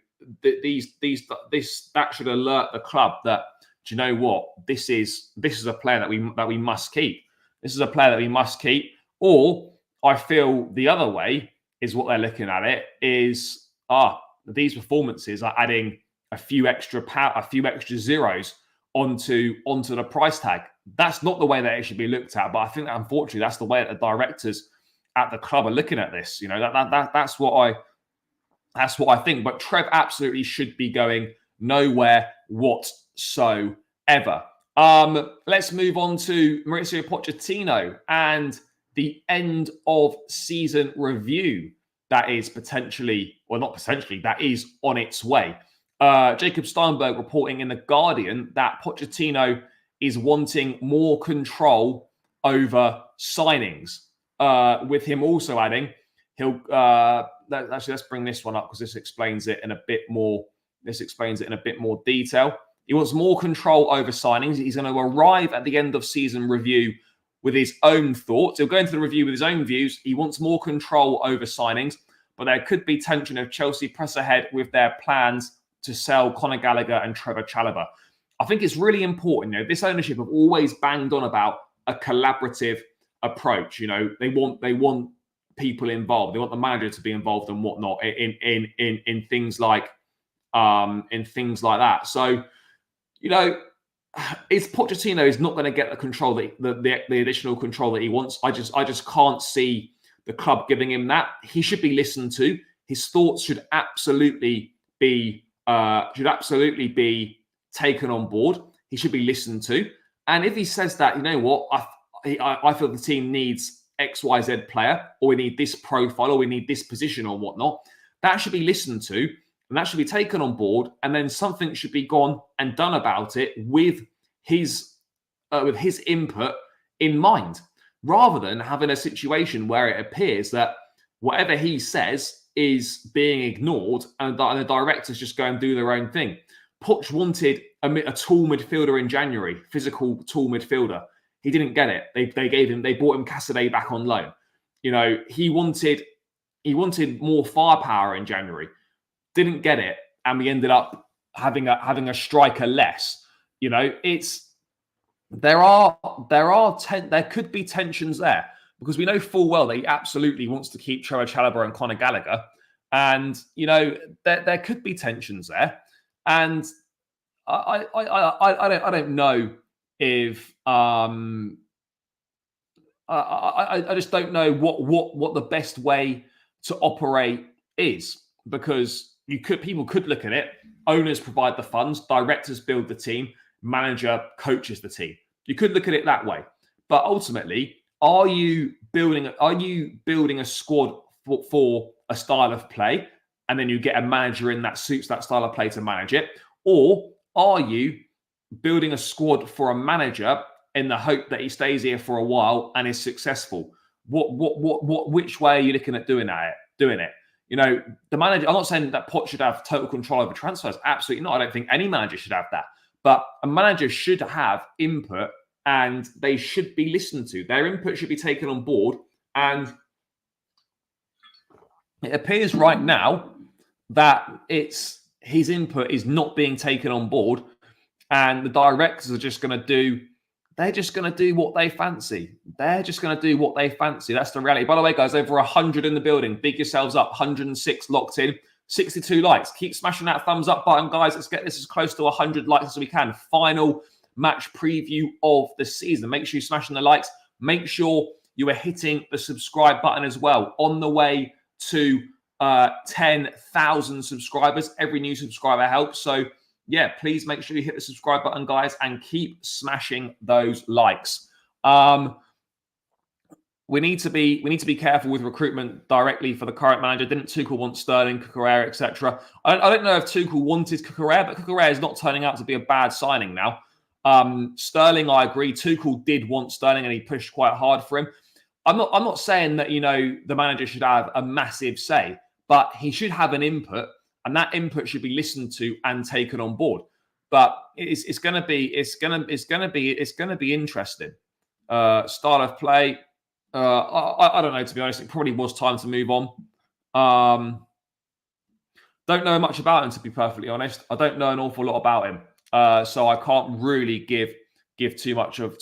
should alert the club that, do you know what, this is a player that we must keep. This is a player that we must keep. Or I feel the other way is what they're looking at it is, these performances are adding a few extra zeros onto the price tag. That's not the way that it should be looked at. But I think that unfortunately that's the way that the directors at the club are looking at this. You know, that's what I think. But Trev absolutely should be going nowhere whatsoever. Let's move on to Mauricio Pochettino and the end of season review that is that is on its way. Jacob Steinberg reporting in The Guardian that Pochettino is wanting more control over signings, with him also adding let's bring this one up because this explains it in a bit more detail. He wants more control over signings. He's going to arrive at the end of season review with his own thoughts. He'll go into the review with his own views. He wants more control over signings, but there could be tension if Chelsea press ahead with their plans to sell Conor Gallagher and Trevor Chalobah. I think it's really important. You know, this ownership have always banged on about a collaborative approach. You know, they want people involved. They want the manager to be involved and whatnot in things like that. So, you know, Pochettino is not going to get the control the additional control that he wants. I just can't see the club giving him that. He should be listened to. His thoughts should absolutely be taken on board. He should be listened to. And if he says that, you know what, I feel the team needs XYZ player, or we need this profile, or we need this position, or whatnot, that should be listened to, and that should be taken on board, and then something should be gone and done about it with his input in mind, rather than having a situation where it appears that whatever he says is being ignored and the directors just go and do their own thing. Poch wanted a tall midfielder in January, physical tall midfielder. He didn't get it. They bought him Cassidy back on loan. You know, he wanted more firepower in January. Didn't get it, and we ended up having a striker less. You know, there could be tensions there, because we know full well that he absolutely wants to keep Trevor Chalobah and Conor Gallagher, and you know there could be tensions there, and I don't know if I just don't know what the best way to operate is, because people could look at it. Owners provide the funds, directors build the team, manager coaches the team. You could look at it that way, but ultimately, are you building a squad for a style of play, and then you get a manager in that suits that style of play to manage it, or are you building a squad for a manager in the hope that he stays here for a while and is successful? Which way are you looking at doing it? You know, the manager, I'm not saying that Poch should have total control over transfers. Absolutely not. I don't think any manager should have that. But a manager should have input, and they should be listened to. Their input should be taken on board. And it appears right now that his input is not being taken on board, and the directors are just going to do what they fancy. They're just going to do what they fancy. That's the reality. By the way, guys, over 100 in the building. Big yourselves up. 106 locked in. 62 likes. Keep smashing that thumbs up button, guys. Let's get this as close to 100 likes as we can. Final match preview of the season. Make sure you're smashing the likes. Make sure you are hitting the subscribe button as well. On the way to 10,000 subscribers. Every new subscriber helps. So, yeah, please make sure you hit the subscribe button, guys, and keep smashing those likes. We need to be careful with recruitment directly for the current manager. Didn't Tuchel want Sterling, Cucurella, etc.? I don't know if Tuchel wanted Cucurella, but Cucurella is not turning out to be a bad signing now. Sterling, I agree. Tuchel did want Sterling, and he pushed quite hard for him. I'm not saying that, you know, the manager should have a massive say, but he should have an input, and that input should be listened to and taken on board. But it's going to be interesting. Style of play. I don't know, to be honest. It probably was time to move on. Don't know much about him, to be perfectly honest. I don't know an awful lot about him, so I can't really give too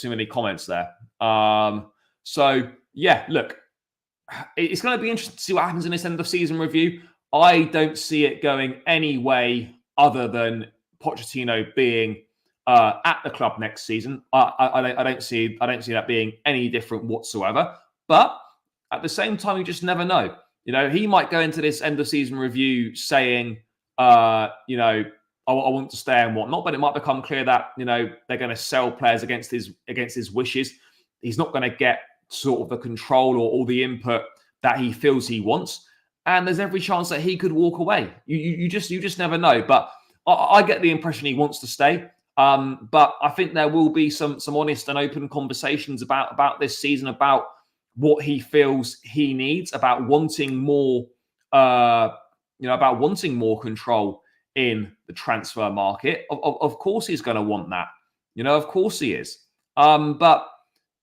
many comments there. So yeah, look, it's going to be interesting to see what happens in this end of season review. I don't see it going any way other than Pochettino being at the club next season. I don't see that being any different whatsoever. But at the same time, you just never know. He might go into this end of season review saying, I want to stay and whatnot. But it might become clear that they're going to sell players against his wishes. He's not going to get sort of the control or all the input that he feels he wants. And there's every chance that he could walk away. You just never know. But I get the impression he wants to stay. But I think there will be some honest and open conversations about this season, about what he feels he needs, about wanting more, about wanting more control in the transfer market. Of course, he's going to want that. Of course he is. But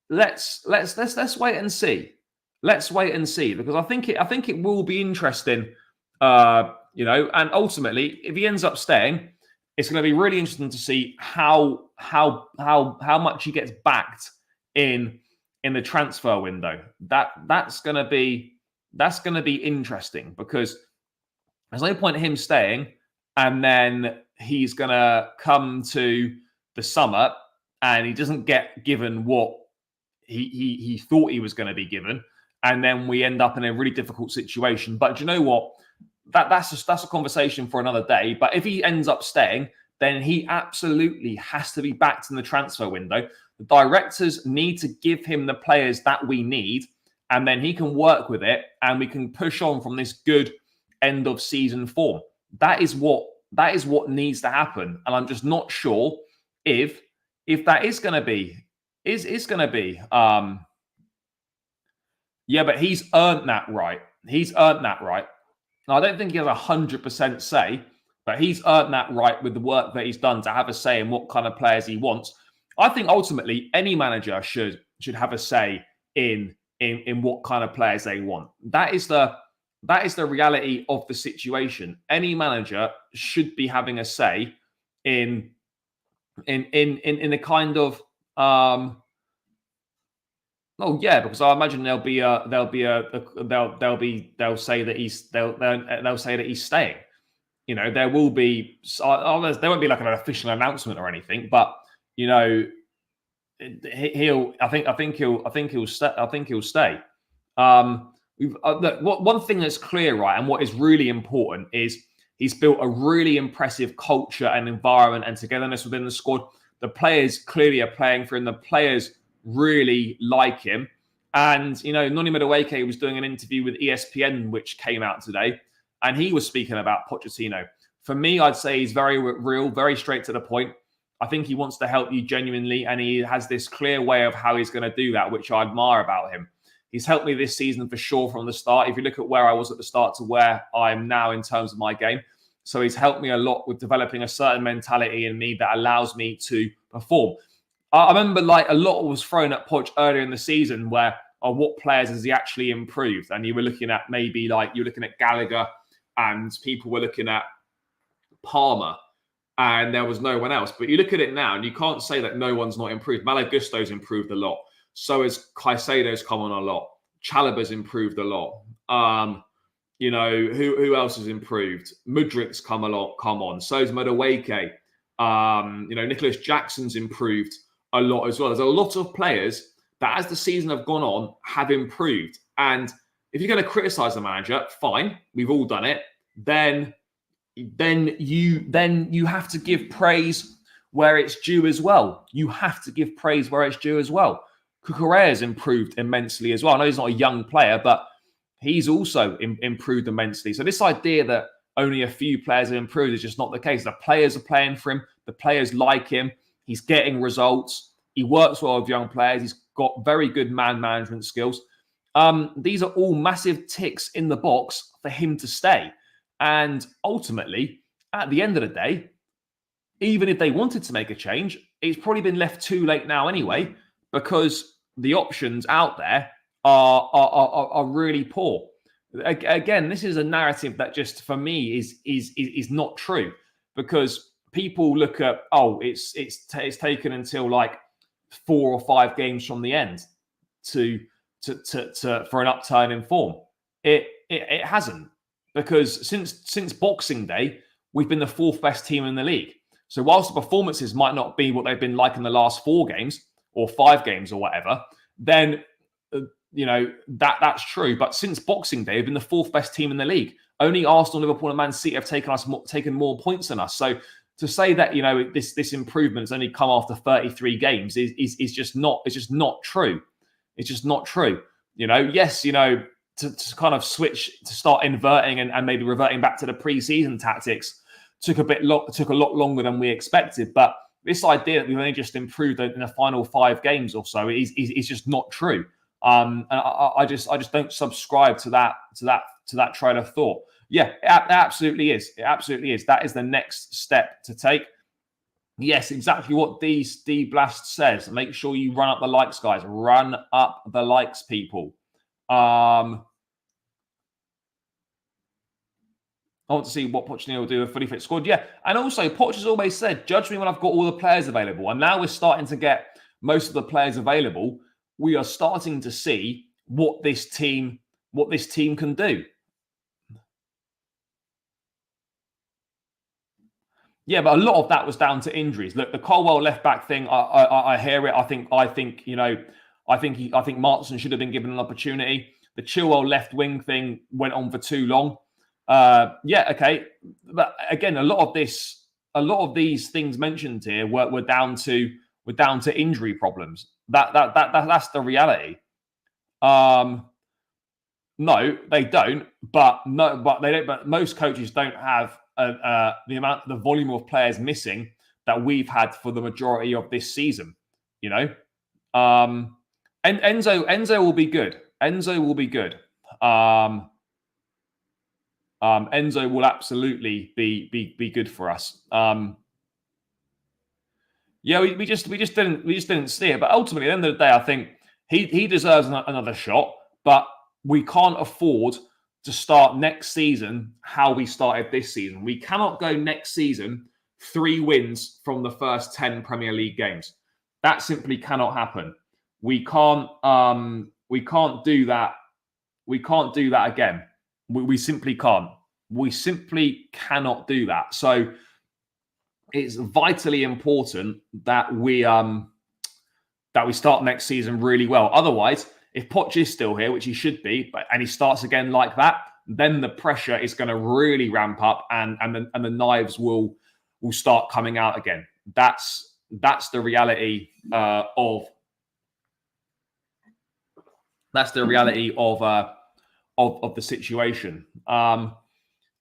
let's wait and see. Let's wait and see, because I think it will be interesting. And ultimately, if he ends up staying, it's going to be really interesting to see how much he gets backed in the transfer window. That's going to be interesting, because there's no point in him staying and then he's going to come to the summer and he doesn't get given what he thought he was going to be given, and then we end up in a really difficult situation. But do you know what? That's a conversation for another day. But if he ends up staying, then he absolutely has to be backed in the transfer window. The directors need to give him the players that we need, and then he can work with it, and we can push on from this good end of season form. That is what needs to happen, and I'm just not sure if that is going to be going to be. Yeah, but he's earned that right. He's earned that right. Now, I don't think he has 100% say, but he's earned that right with the work that he's done to have a say in what kind of players he wants. I think ultimately any manager should have a say in what kind of players they want. That is the reality of the situation. Any manager should be having a say in the kind of because I imagine they'll say that he's staying. There will be there won't be like an official announcement or anything, but I think he'll stay. One thing that's clear, right, and what is really important is he's built a really impressive culture and environment and togetherness within the squad. The players clearly are playing for him. The players really like him. And, Noni Madueke was doing an interview with ESPN, which came out today, and he was speaking about Pochettino. For me, I'd say he's very real, very straight to the point. I think he wants to help you genuinely, and he has this clear way of how he's going to do that, which I admire about him. He's helped me this season for sure from the start. If you look at where I was at the start to where I am now in terms of my game. So he's helped me a lot with developing a certain mentality in me that allows me to perform. I remember a lot was thrown at Poch earlier in the season where, what players has he actually improved? And you were looking at you're looking at Gallagher, and people were looking at Palmer, and there was no one else. But you look at it now and you can't say that no one's not improved. Malagusto's improved a lot. So has Caicedo's come on a lot. Chalobah's improved a lot. Who else has improved? Mudrik's come on. So's Madueke. Nicholas Jackson's improved a lot as well. There's a lot of players that, as the season have gone on, have improved. And if you're going to criticize the manager, fine, we've all done it. Then you have to give praise where it's due as well. You have to give praise where it's due as well. Cucurella's improved immensely as well. I know he's not a young player, but he's also improved immensely. So this idea that only a few players have improved is just not the case. The players are playing for him. The players like him. He's getting results. He works well with young players. He's got very good man management skills. These are all massive ticks in the box for him to stay. And ultimately, at the end of the day, even if they wanted to make a change, it's probably been left too late now anyway, because the options out there are really poor. Again, this is a narrative that just for me is not true, because people look at it's taken until 4 or 5 games from the end to for an upturn in form. It hasn't, because since Boxing Day, we've been the 4th best team in the league. So whilst the performances might not be what they've been like in the last 4 games or 5 games or whatever, then that's true. But since Boxing Day, we've been the 4th best team in the league. Only Arsenal, Liverpool, and Man City have taken more points than us. So to say that this improvement has only come after 33 games is just not true. It's just not true. Yes, to kind of switch to start inverting and maybe reverting back to the pre-season tactics took a lot longer than we expected. But this idea that we've only just improved in the final 5 games or so is just not true. And I just don't subscribe to that train of thought. Yeah, it absolutely is. It absolutely is. That is the next step to take. Yes, exactly what D Blast says. Make sure you run up the likes, guys. Run up the likes, people. I want to see what Pochettino will do with a fully fit squad. Yeah, and also Poch has always said, judge me when I've got all the players available. And now we're starting to get most of the players available. We are starting to see what this team can do. Yeah, but a lot of that was down to injuries. Look, the Colwell left back thing, I hear it. I think Martin should have been given an opportunity. The Chilwell left wing thing went on for too long. Yeah, okay, but again, a lot of these things mentioned here were down to injury problems. That's the reality. No, they don't. But they don't. But most coaches don't have the volume of players missing that we've had for the majority of this season. And Enzo will be good. Enzo will be good. Enzo will absolutely be good for us. Yeah, we just didn't see it. But ultimately, at the end of the day, I think he deserves another shot. But we can't afford to start next season how we started this season. We cannot go next season 3 wins from the first 10 Premier League games. That simply cannot happen. We can't do that. We can't do that again. We simply can't. We simply cannot do that. So it's vitally important that we start next season really well. Otherwise, if Poch is still here, which he should be, and he starts again like that, then the pressure is going to really ramp up, and the knives will start coming out again. That's the reality of the situation.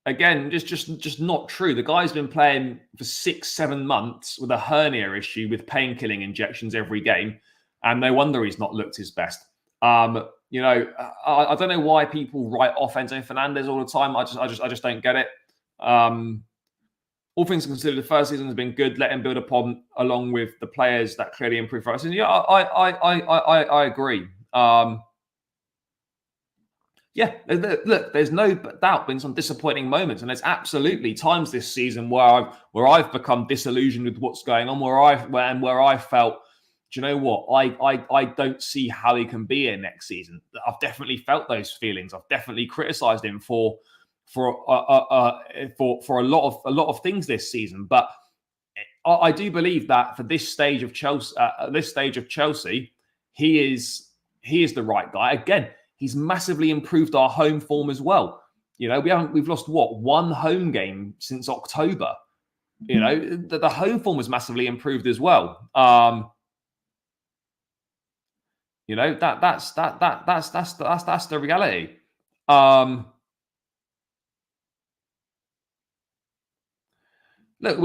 Again, just not true. The guy's been playing for 6-7 months with a hernia issue with painkilling injections every game, and no wonder he's not looked his best. I don't know why people write off Enzo Fernandez all the time. I just don't get it. All things considered, the first season has been good. Let him build upon along with the players that clearly improved for us. And yeah, I agree. Yeah, look, there's no doubt been some disappointing moments, and there's absolutely times this season where I've become disillusioned with what's going on, where I felt, do you know what? I don't see how he can be here next season. I've definitely felt those feelings. I've definitely criticised him for a lot of things this season. But I do believe that for this stage of Chelsea, he is the right guy. Again, he's massively improved our home form as well. We've lost one home game since October. The home form was massively improved as well. That's the reality. Look,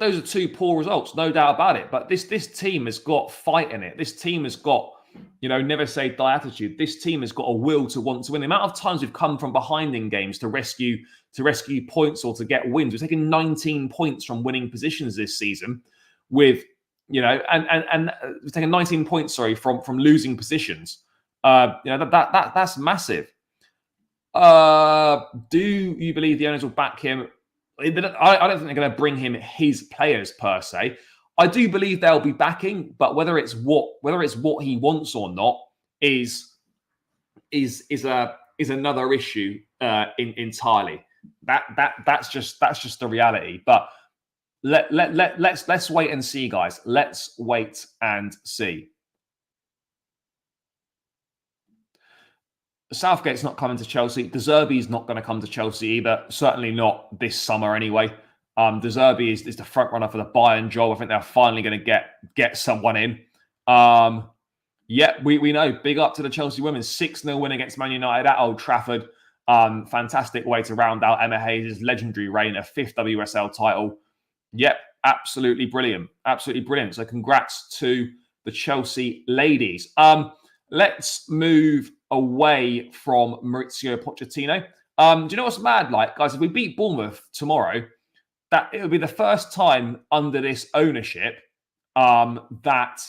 those are 2 poor results, no doubt about it. But this team has got fight in it. This team has got, never say die attitude. This team has got a will to want to win. The amount of times we've come from behind in games to rescue points or to get wins. We've taken 19 points from winning positions this season, with and we've taken 19 points, from losing positions. That's massive. Do you believe the owners will back him? I don't think they're going to bring him his players per se. I do believe they'll be backing, but whether it's what he wants or not is another issue entirely. That's just the reality. But let's wait and see, guys. Let's wait and see. Southgate's not coming to Chelsea. De Zerbi's not going to come to Chelsea either. Certainly not this summer, anyway. De Zerbi is the front runner for the Bayern job. I think they're finally going to get someone in. Yeah, we know. Big up to the Chelsea women. 6-0 win against Man United at Old Trafford. Fantastic way to round out Emma Hayes' legendary reign, a 5th WSL title. Yep, absolutely brilliant. Absolutely brilliant. So congrats to the Chelsea ladies. Let's move away from Maurizio Pochettino. Do you know what's mad, like, guys? If we beat Bournemouth tomorrow, that it will be the first time under this ownership that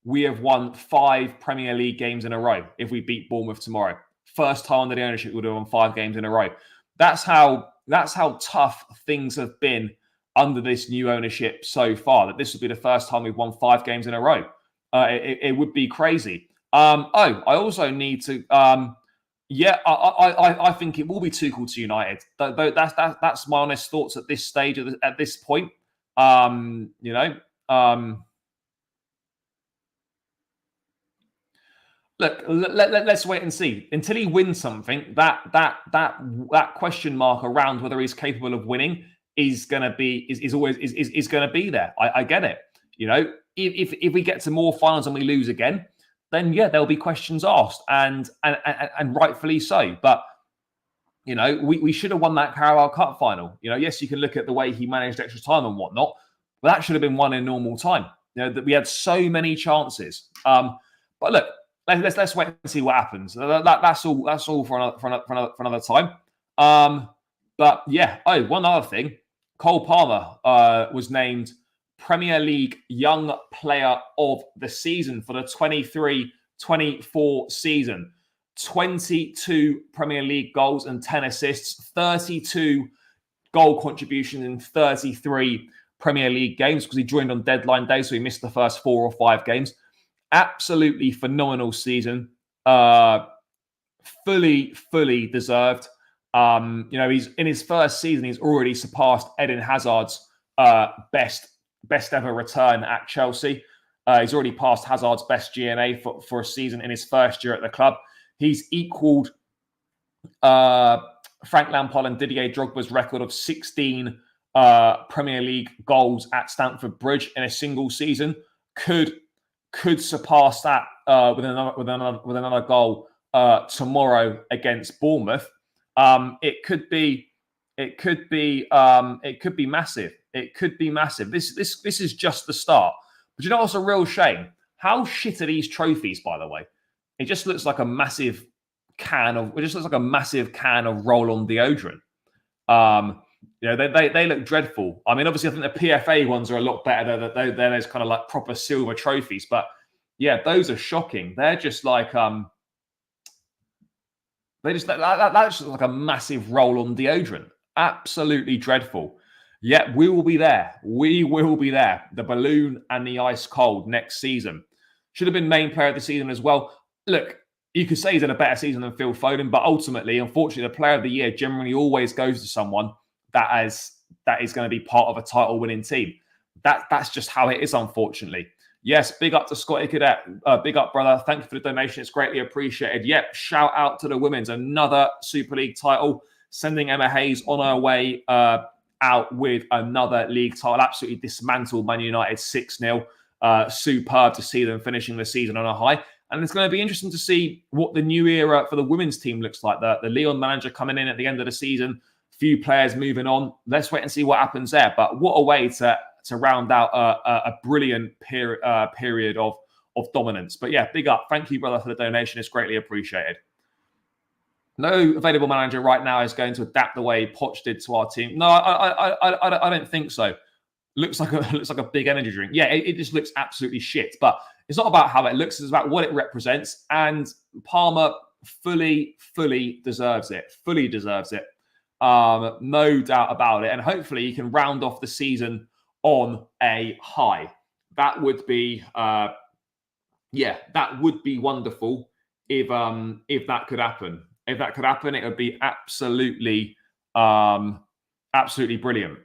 we have won 5 Premier League games in a row. If we beat Bournemouth tomorrow, first time under the ownership, we would have won 5 games in a row. That's how tough things have been under this new ownership so far. That this would be the first time we've won 5 games in a row. It would be crazy. I also need to. I think it will be Tuchel to United. That's my honest thoughts at this stage, at this point. Look, let's wait and see. Until he wins something, that question mark around whether he's capable of winning is going to be going to be there. I get it. If we get to more finals and we lose again, then yeah, there'll be questions asked, and rightfully so. But we should have won that Carabao Cup final. Yes, you can look at the way he managed extra time and whatnot, but that should have been won in normal time. That we had so many chances. But look, let's wait and see what happens. That's all for another time. But yeah. Oh, one other thing. Cole Palmer was named Premier League Young Player of the Season for the 23-24 season. 22 Premier League goals and 10 assists, 32 goal contributions in 33 Premier League games because he joined on deadline day, so he missed the first 4 or 5 games. Absolutely phenomenal season. Fully deserved. He's in his first season, he's already surpassed Eden Hazard's best ever return at Chelsea. He's already passed Hazard's best GNA for a season in his first year at the club. He's equaled Frank Lampard and Didier Drogba's record of 16 Premier League goals at Stamford Bridge in a single season. Could surpass that with another goal tomorrow against Bournemouth. It could be massive. It could be massive. This is just the start. But what's a real shame? How shit are these trophies, by the way? It just looks like a massive can of roll-on deodorant. They look dreadful. I mean, obviously, I think the PFA ones are a lot better. They're those kind of like proper silver trophies. But yeah, those are shocking. They're just like that's just like a massive roll-on deodorant. Absolutely dreadful. Yeah, we will be there. We will be there. The balloon and the ice cold next season. Should have been main player of the season as well. Look, you could say he's had a better season than Phil Foden, but ultimately, unfortunately, the player of the year generally always goes to someone that is going to be part of a title-winning team. That's just how it is, unfortunately. Yes, big up to Scotty Cadet. Big up, brother. Thank you for the donation. It's greatly appreciated. Yep, shout out to the women's. Another Super League title. Sending Emma Hayes on her way out with another league title. Absolutely dismantled Man United 6-0. Superb to see them finishing the season on a high. And it's going to be interesting to see what the new era for the women's team looks like. The Leon manager coming in at the end of the season. Few players moving on. Let's wait and see what happens there. But what a way to round out a brilliant period of dominance. But yeah, big up. Thank you, brother, for the donation. It's greatly appreciated. No available manager right now is going to adapt the way Poch did to our team. No, I don't think so. Looks like a big energy drink. Yeah, it just looks absolutely shit. But it's not about how it looks. It's about what it represents. And Palmer fully deserves it. Fully deserves it. No doubt about it. And hopefully he can round off the season on a high. That would be, that would be wonderful if that could happen. If that could happen, it would be absolutely brilliant.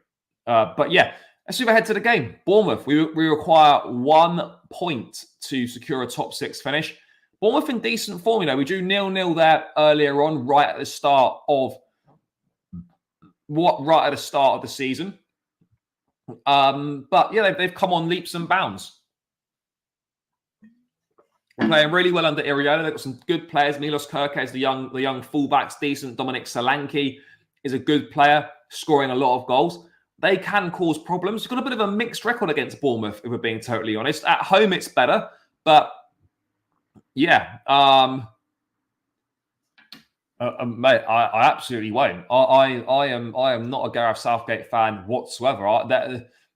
But yeah, let's move ahead to the game. Bournemouth, we require 1 point to secure a top 6 finish. Bournemouth in decent form. We drew 0-0 there earlier on, right at the start of the season. But yeah, they've come on leaps and bounds. We're playing really well under Iraola. They've got some good players. Milos Kerkez, the young fullback's decent. Dominic Solanke is a good player, scoring a lot of goals. They can cause problems. We've got a bit of a mixed record against Bournemouth, if we're being totally honest. At home, it's better, but yeah, mate, I absolutely won't. I am not a Gareth Southgate fan whatsoever.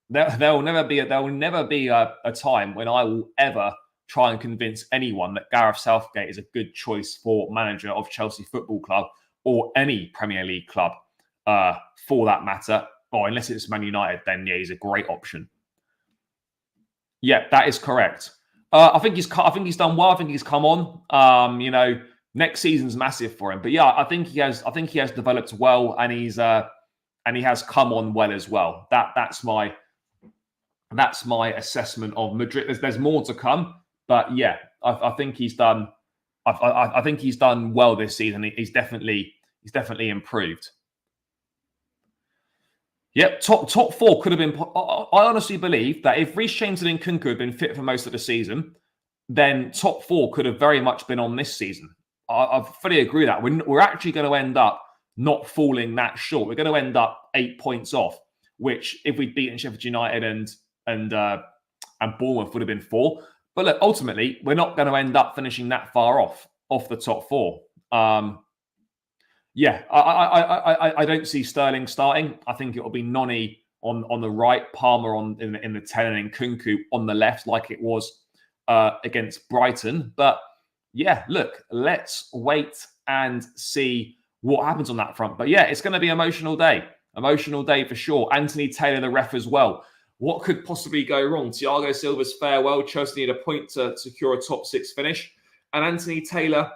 There will never be a time when I will ever try and convince anyone that Gareth Southgate is a good choice for manager of Chelsea Football Club or any Premier League club, for that matter. Or unless it's Man United, then yeah, he's a great option. Yeah, that is correct. I think he's done well. I think he's come on. Next season's massive for him. But yeah, I think he has developed well, and he has come on well as well. That's my assessment of Madrid. There's more to come, but yeah, I think he's done. I think he's done well this season. He's definitely improved. Yep, top 4 could have been. I honestly believe that if Reece James and Nkunku had been fit for most of the season, then top 4 could have very much been on this season. I fully agree with that. We're actually going to end up not falling that short. We're going to end up 8 points off, which if we'd beaten Sheffield United and Bournemouth would have been 4. But look, ultimately, we're not going to end up finishing that far off the top 4. Yeah, I don't see Sterling starting. I think it will be Noni on the right, Palmer in the 10, and Nkunku on the left, like it was against Brighton. But yeah, look, let's wait and see what happens on that front. But yeah, it's going to be emotional day for sure. Anthony Taylor, the ref as well. What could possibly go wrong? Thiago Silva's farewell. Chelsea need a point to secure a top 6 finish, and Anthony Taylor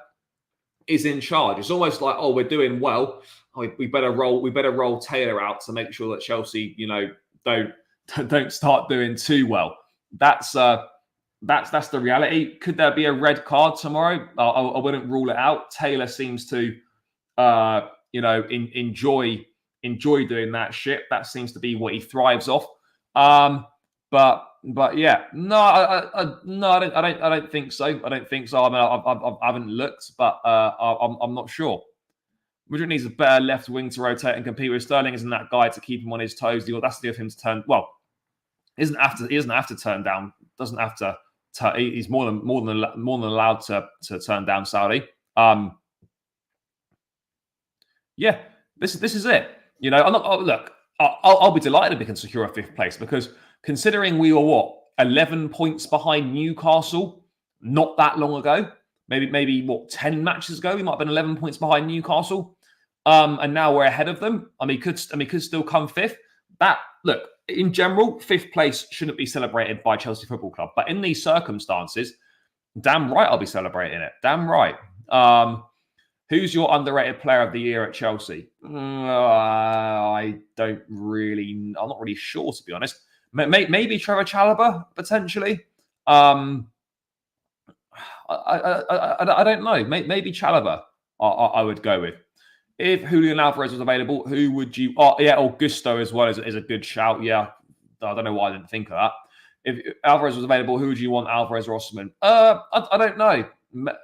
is in charge. It's almost like, oh, we're doing well. We better roll Taylor out to make sure that Chelsea, don't start doing too well. That's the reality. Could there be a red card tomorrow? I wouldn't rule it out. Taylor seems to, enjoy doing that shit. That seems to be what he thrives off. But yeah, no, I don't think so. I don't think so. I mean, I haven't looked, but I'm not sure. Madrid needs a better left wing to rotate and compete with. Sterling isn't that guy to keep him on his toes. That's the of him to turn. Well, he doesn't have to turn down. Doesn't have to. He's more than allowed to turn down Saudi. Yeah, this is it. I'll be delighted if we can secure a 5th place, because considering we were 11 points behind Newcastle not that long ago, maybe 10 matches ago, we might have been 11 points behind Newcastle, and now we're ahead of them. I mean, could still come 5th. Look, in general, 5th place shouldn't be celebrated by Chelsea Football Club, but in these circumstances, damn right I'll be celebrating it. Damn right. Who's your underrated player of the year at Chelsea? I'm not really sure, to be honest. Maybe Trevor Chalobah, potentially. I don't know. Maybe Chalobah I would go with. If Julian Alvarez was available, who would you... Oh, yeah, Augusto as well is a good shout. Yeah, I don't know why I didn't think of that. If Alvarez was available, who would you want, Alvarez or Osimhen? I don't know. Look,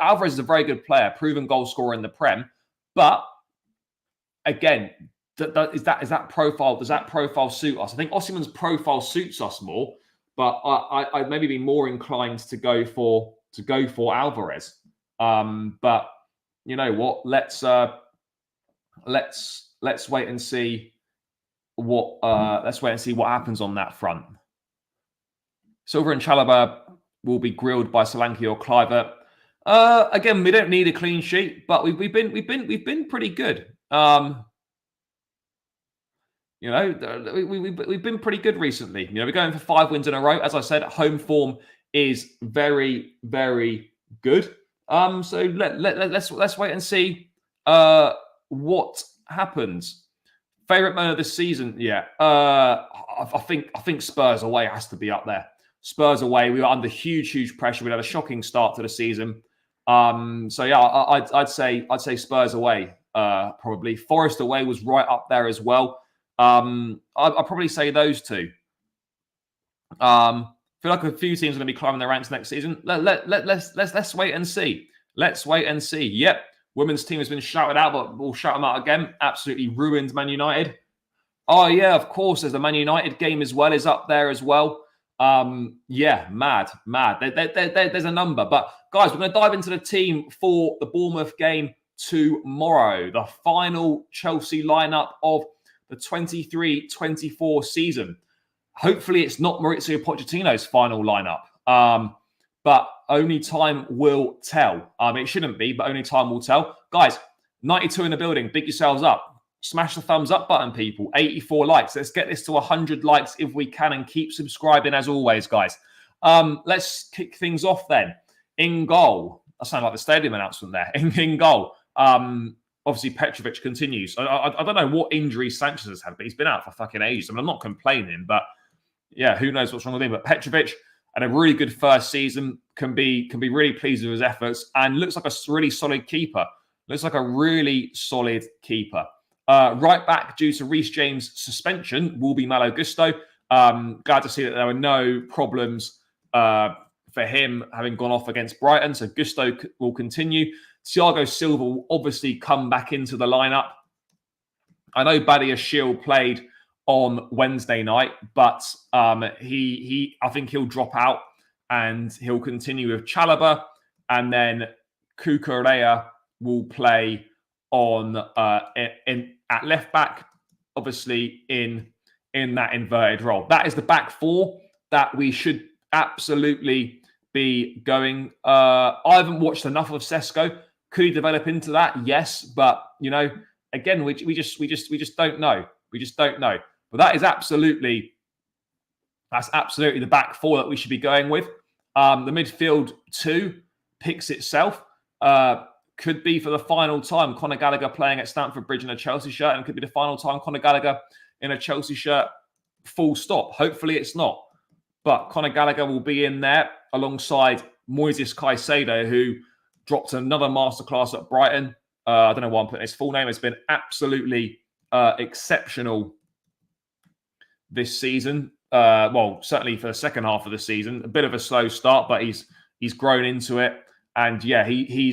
Alvarez is a very good player, proven goal scorer in the Prem, but again, does that profile suit us? I think Osimhen's profile suits us more, but I'd maybe be more inclined to go for Alvarez. But you know what? Let's wait and see what happens on that front. Silva and Chalobah will be grilled by Solanke or Kluivert. Again, we don't need a clean sheet, but we've been pretty good. We've been pretty good recently. We're going for 5 wins in a row. As I said, home form is very, very good. So let's wait and see what happens. Favorite moment of the season? Yeah. I think Spurs away has to be up there. Spurs away. We were under huge pressure. We had a shocking start to the season. So yeah, I'd say Spurs away. Probably Forest away was right up there as well. I'd probably say those two. Feel like a few teams are going to be climbing the ranks next season. Let's wait and see. Let's wait and see. Yep, women's team has been shouted out, but we'll shout them out again. Absolutely ruined Man United. Oh yeah, of course. There's the Man United game as well. Is up there as well. Yeah, mad. There's a number. But guys, we're going to dive into the team for the Bournemouth game tomorrow. The final Chelsea lineup of the 23-24 season. Hopefully, it's not Mauricio Pochettino's final lineup. But only time will tell. It shouldn't be, but only time will tell. Guys, 92 in the building. Big yourselves up. Smash the thumbs up button, people. 84 likes. Let's get this to 100 likes if we can, and keep subscribing as always, guys. Let's kick things off then. In goal. I sound like the stadium announcement there. In goal. Obviously, Petrovic continues. I don't know what injury Sanchez has had, but he's been out for fucking ages. I mean, I'm not complaining, but yeah, who knows what's wrong with him. But Petrovic had a really good first season, can be really pleased with his efforts, and looks like a really solid keeper. Looks like a really solid keeper. Right back, due to Reece James' suspension, will be Malo Gusto. Glad to see that there were no problems for him having gone off against Brighton. So Gusto will continue. Thiago Silva will obviously come back into the lineup. I know Badia Shield played on Wednesday night, but I think he'll drop out and he'll continue with Chalobah, and then Cucurella will play on at left back, obviously in that inverted role. That is the back four that we should absolutely be going. I haven't watched enough of Sesko. Could he develop into that? Yes, but again, we just don't know. We just don't know. But that's absolutely the back four that we should be going with. The midfield two picks itself. Could be for the final time Conor Gallagher playing at Stamford Bridge in a Chelsea shirt, and could be the final time Conor Gallagher in a Chelsea shirt, full stop. Hopefully it's not. But Conor Gallagher will be in there alongside Moises Caicedo, who dropped another masterclass at Brighton. I don't know why I'm putting his full name. It's been absolutely exceptional this season. Well, certainly for the second half of the season. A bit of a slow start, but he's grown into it. And yeah, he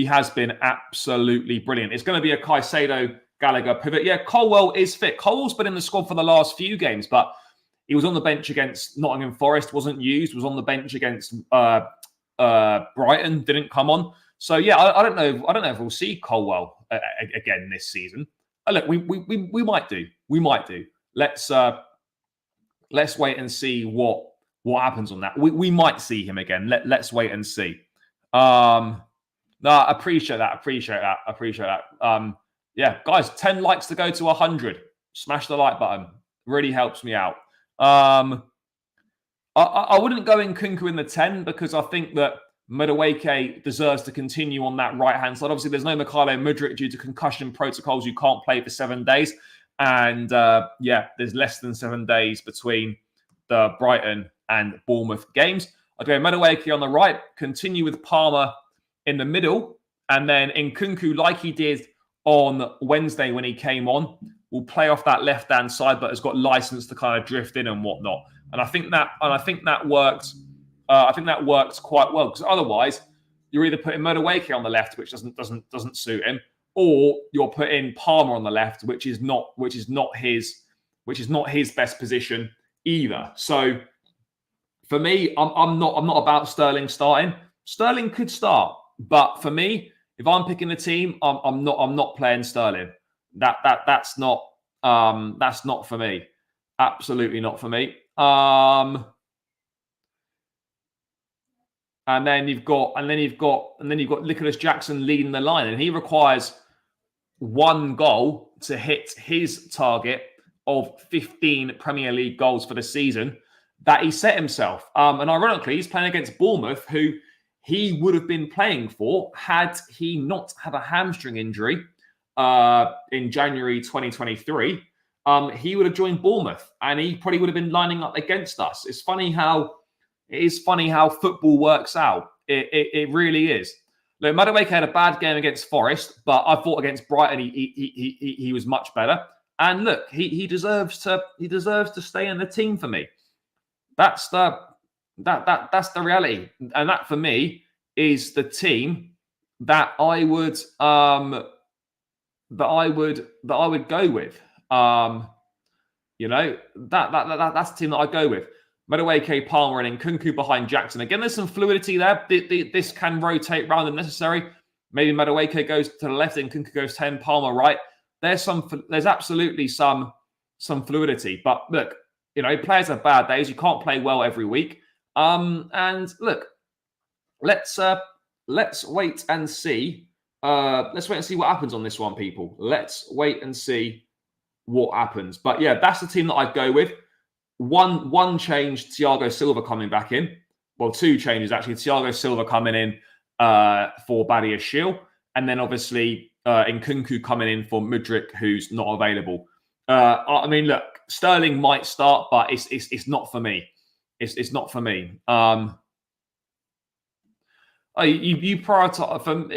has been absolutely brilliant. It's going to be a Caicedo Gallagher pivot. Yeah, Colwell is fit. Colwell's been in the squad for the last few games, but he was on the bench against Nottingham Forest, wasn't used, was on the bench against Brighton, didn't come on. So yeah, I don't know. I don't know if we'll see Colwell again this season. Look, we might do. We might do. Let's wait and see what happens on that. We might see him again. Let's wait and see. No, I appreciate that. Yeah, guys, 10 likes to go to 100. Smash the like button. Really helps me out. I wouldn't go in Kunku in the 10 because I think that Madueke deserves to continue on that right-hand side. Obviously, there's no Mykhailo Mudryk due to concussion protocols. You can't play for 7 days. And yeah, there's less than 7 days between the Brighton and Bournemouth games. I'd go Madueke on the right, continue with Palmer in the middle, and then Nkunku, like he did on Wednesday when he came on, will play off that left-hand side, but has got license to kind of drift in and whatnot. And I think that worked. I think that worked quite well, because otherwise you're either putting Madueke on the left, which doesn't suit him, or you're putting Palmer on the left, which is not his best position either. So for me, I'm not about Sterling starting. Sterling could start, but for me, if I'm picking a team, I'm not playing Sterling. That's not for me. Absolutely not for me. And then you've got Nicholas Jackson leading the line, and he requires 1 goal to hit his target of 15 Premier League goals for the season that he set himself. And ironically, he's playing against Bournemouth, who he would have been playing for had he not had a hamstring injury in January 2023. He would have joined Bournemouth, and he probably would have been lining up against us. It is funny how football works out. It really is. Look, Madueke had a bad game against Forest, but I thought against Brighton he was much better. And look, he deserves to stay in the team for me. That's the reality, and that for me is the team that I would go with. That's the team that I go with. Madueke, Palmer, and Nkunku behind Jackson. Again, there's some fluidity there. This can rotate round if necessary. Maybe Madueke goes to the left, and Nkunku goes 10, Palmer right. There's absolutely some fluidity. But look, players have bad days. You can't play well every week. And look, let's wait and see. Let's wait and see what happens on this one, people. Let's wait and see what happens. But yeah, that's the team that I'd go with. One change, Thiago Silva coming back in. Well, two changes actually. Thiago Silva coming in for Badiashile, and then obviously Nkunku coming in for Mudryk, who's not available. I mean, look, Sterling might start, but it's not for me. It's not for me. You prioritize for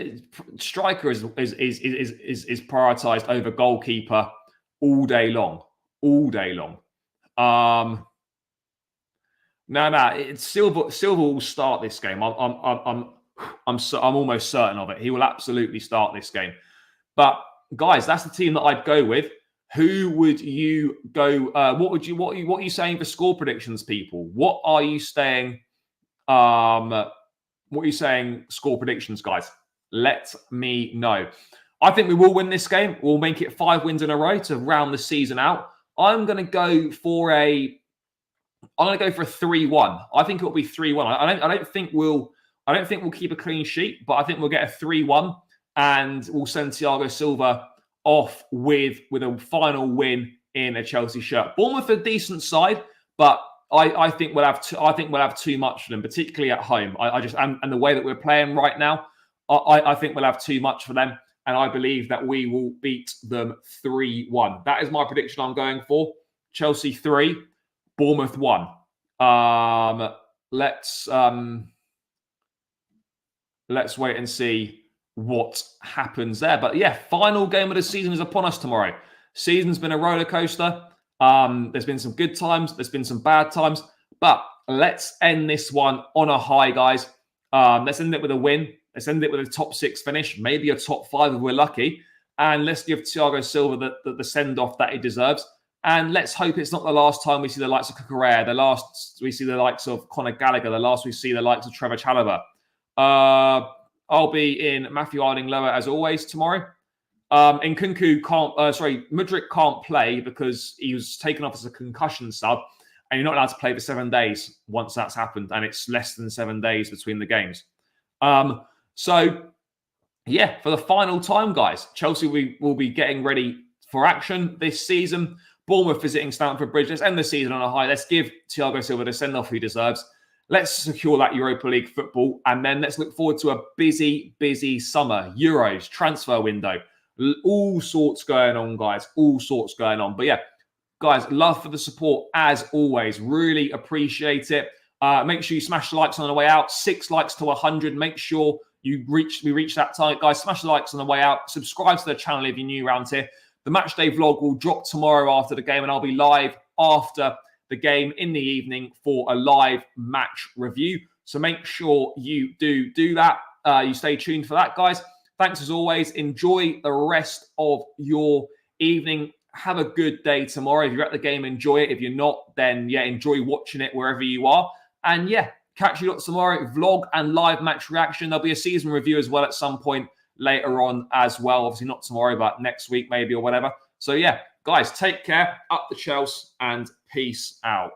striker is prioritized over goalkeeper all day long. Silva will start this game. I'm almost certain of it. He will absolutely start this game. But guys, that's the team that I'd go with. Who would you go? What are you saying for score predictions, people? What are you saying? What are you saying? Score predictions, guys. Let me know. I think we will win this game. We'll make it 5 wins in a row to round the season out. I'm going to go for a 3-1. I think it'll be 3-1. I don't think we'll keep a clean sheet, but I think we'll get a 3-1, and we'll send Thiago Silva off with a final win in a Chelsea shirt. Bournemouth are a decent side, but I think we'll have too much for them, particularly at home. And the way that we're playing right now, I think we'll have too much for them. And I believe that we will beat them 3-1. That is my prediction I'm going for. Chelsea 3, Bournemouth 1. Let's wait and see what happens there. But yeah, final game of the season is upon us tomorrow. Season's been a roller coaster. There's been some good times. There's been some bad times. But let's end this one on a high, guys. Let's end it with a win. Let's end it with a top 6 finish, maybe a top 5 if we're lucky. And let's give Thiago Silva the send-off that he deserves. And let's hope it's not the last time we see the likes of Cucurella, the last we see the likes of Conor Gallagher, the last we see the likes of Trevor Chalobah. I'll be in Matthew Harding Lower as always tomorrow. Mudryk can't play because he was taken off as a concussion sub, and you're not allowed to play for 7 days once that's happened, and it's less than 7 days between the games. So, yeah, for the final time, guys, Chelsea will be getting ready for action this season. Bournemouth visiting Stamford Bridge. Let's end the season on a high. Let's give Thiago Silva the send-off he deserves. Let's secure that Europa League football, and then let's look forward to a busy, busy summer. Euros, transfer window. All sorts going on, guys. All sorts going on. But yeah, guys, love for the support as always. Really appreciate it. Make sure you smash the likes on the way out. 6 likes to 100. Make sure we reach that target, guys. Smash the likes on the way out. Subscribe to the channel if you're new around here. The matchday vlog will drop tomorrow after the game, and I'll be live after the game in the evening for a live match review. So make sure you do that. You stay tuned for that, guys. Thanks as always. Enjoy the rest of your evening. Have a good day tomorrow. If you're at the game, enjoy it. If you're not, then yeah, enjoy watching it wherever you are. And yeah, catch you lot tomorrow. Vlog and live match reaction. There'll be a season review as well at some point later on as well. Obviously not tomorrow, but next week maybe or whatever. So yeah, guys, take care. Up the Chelsea and peace out.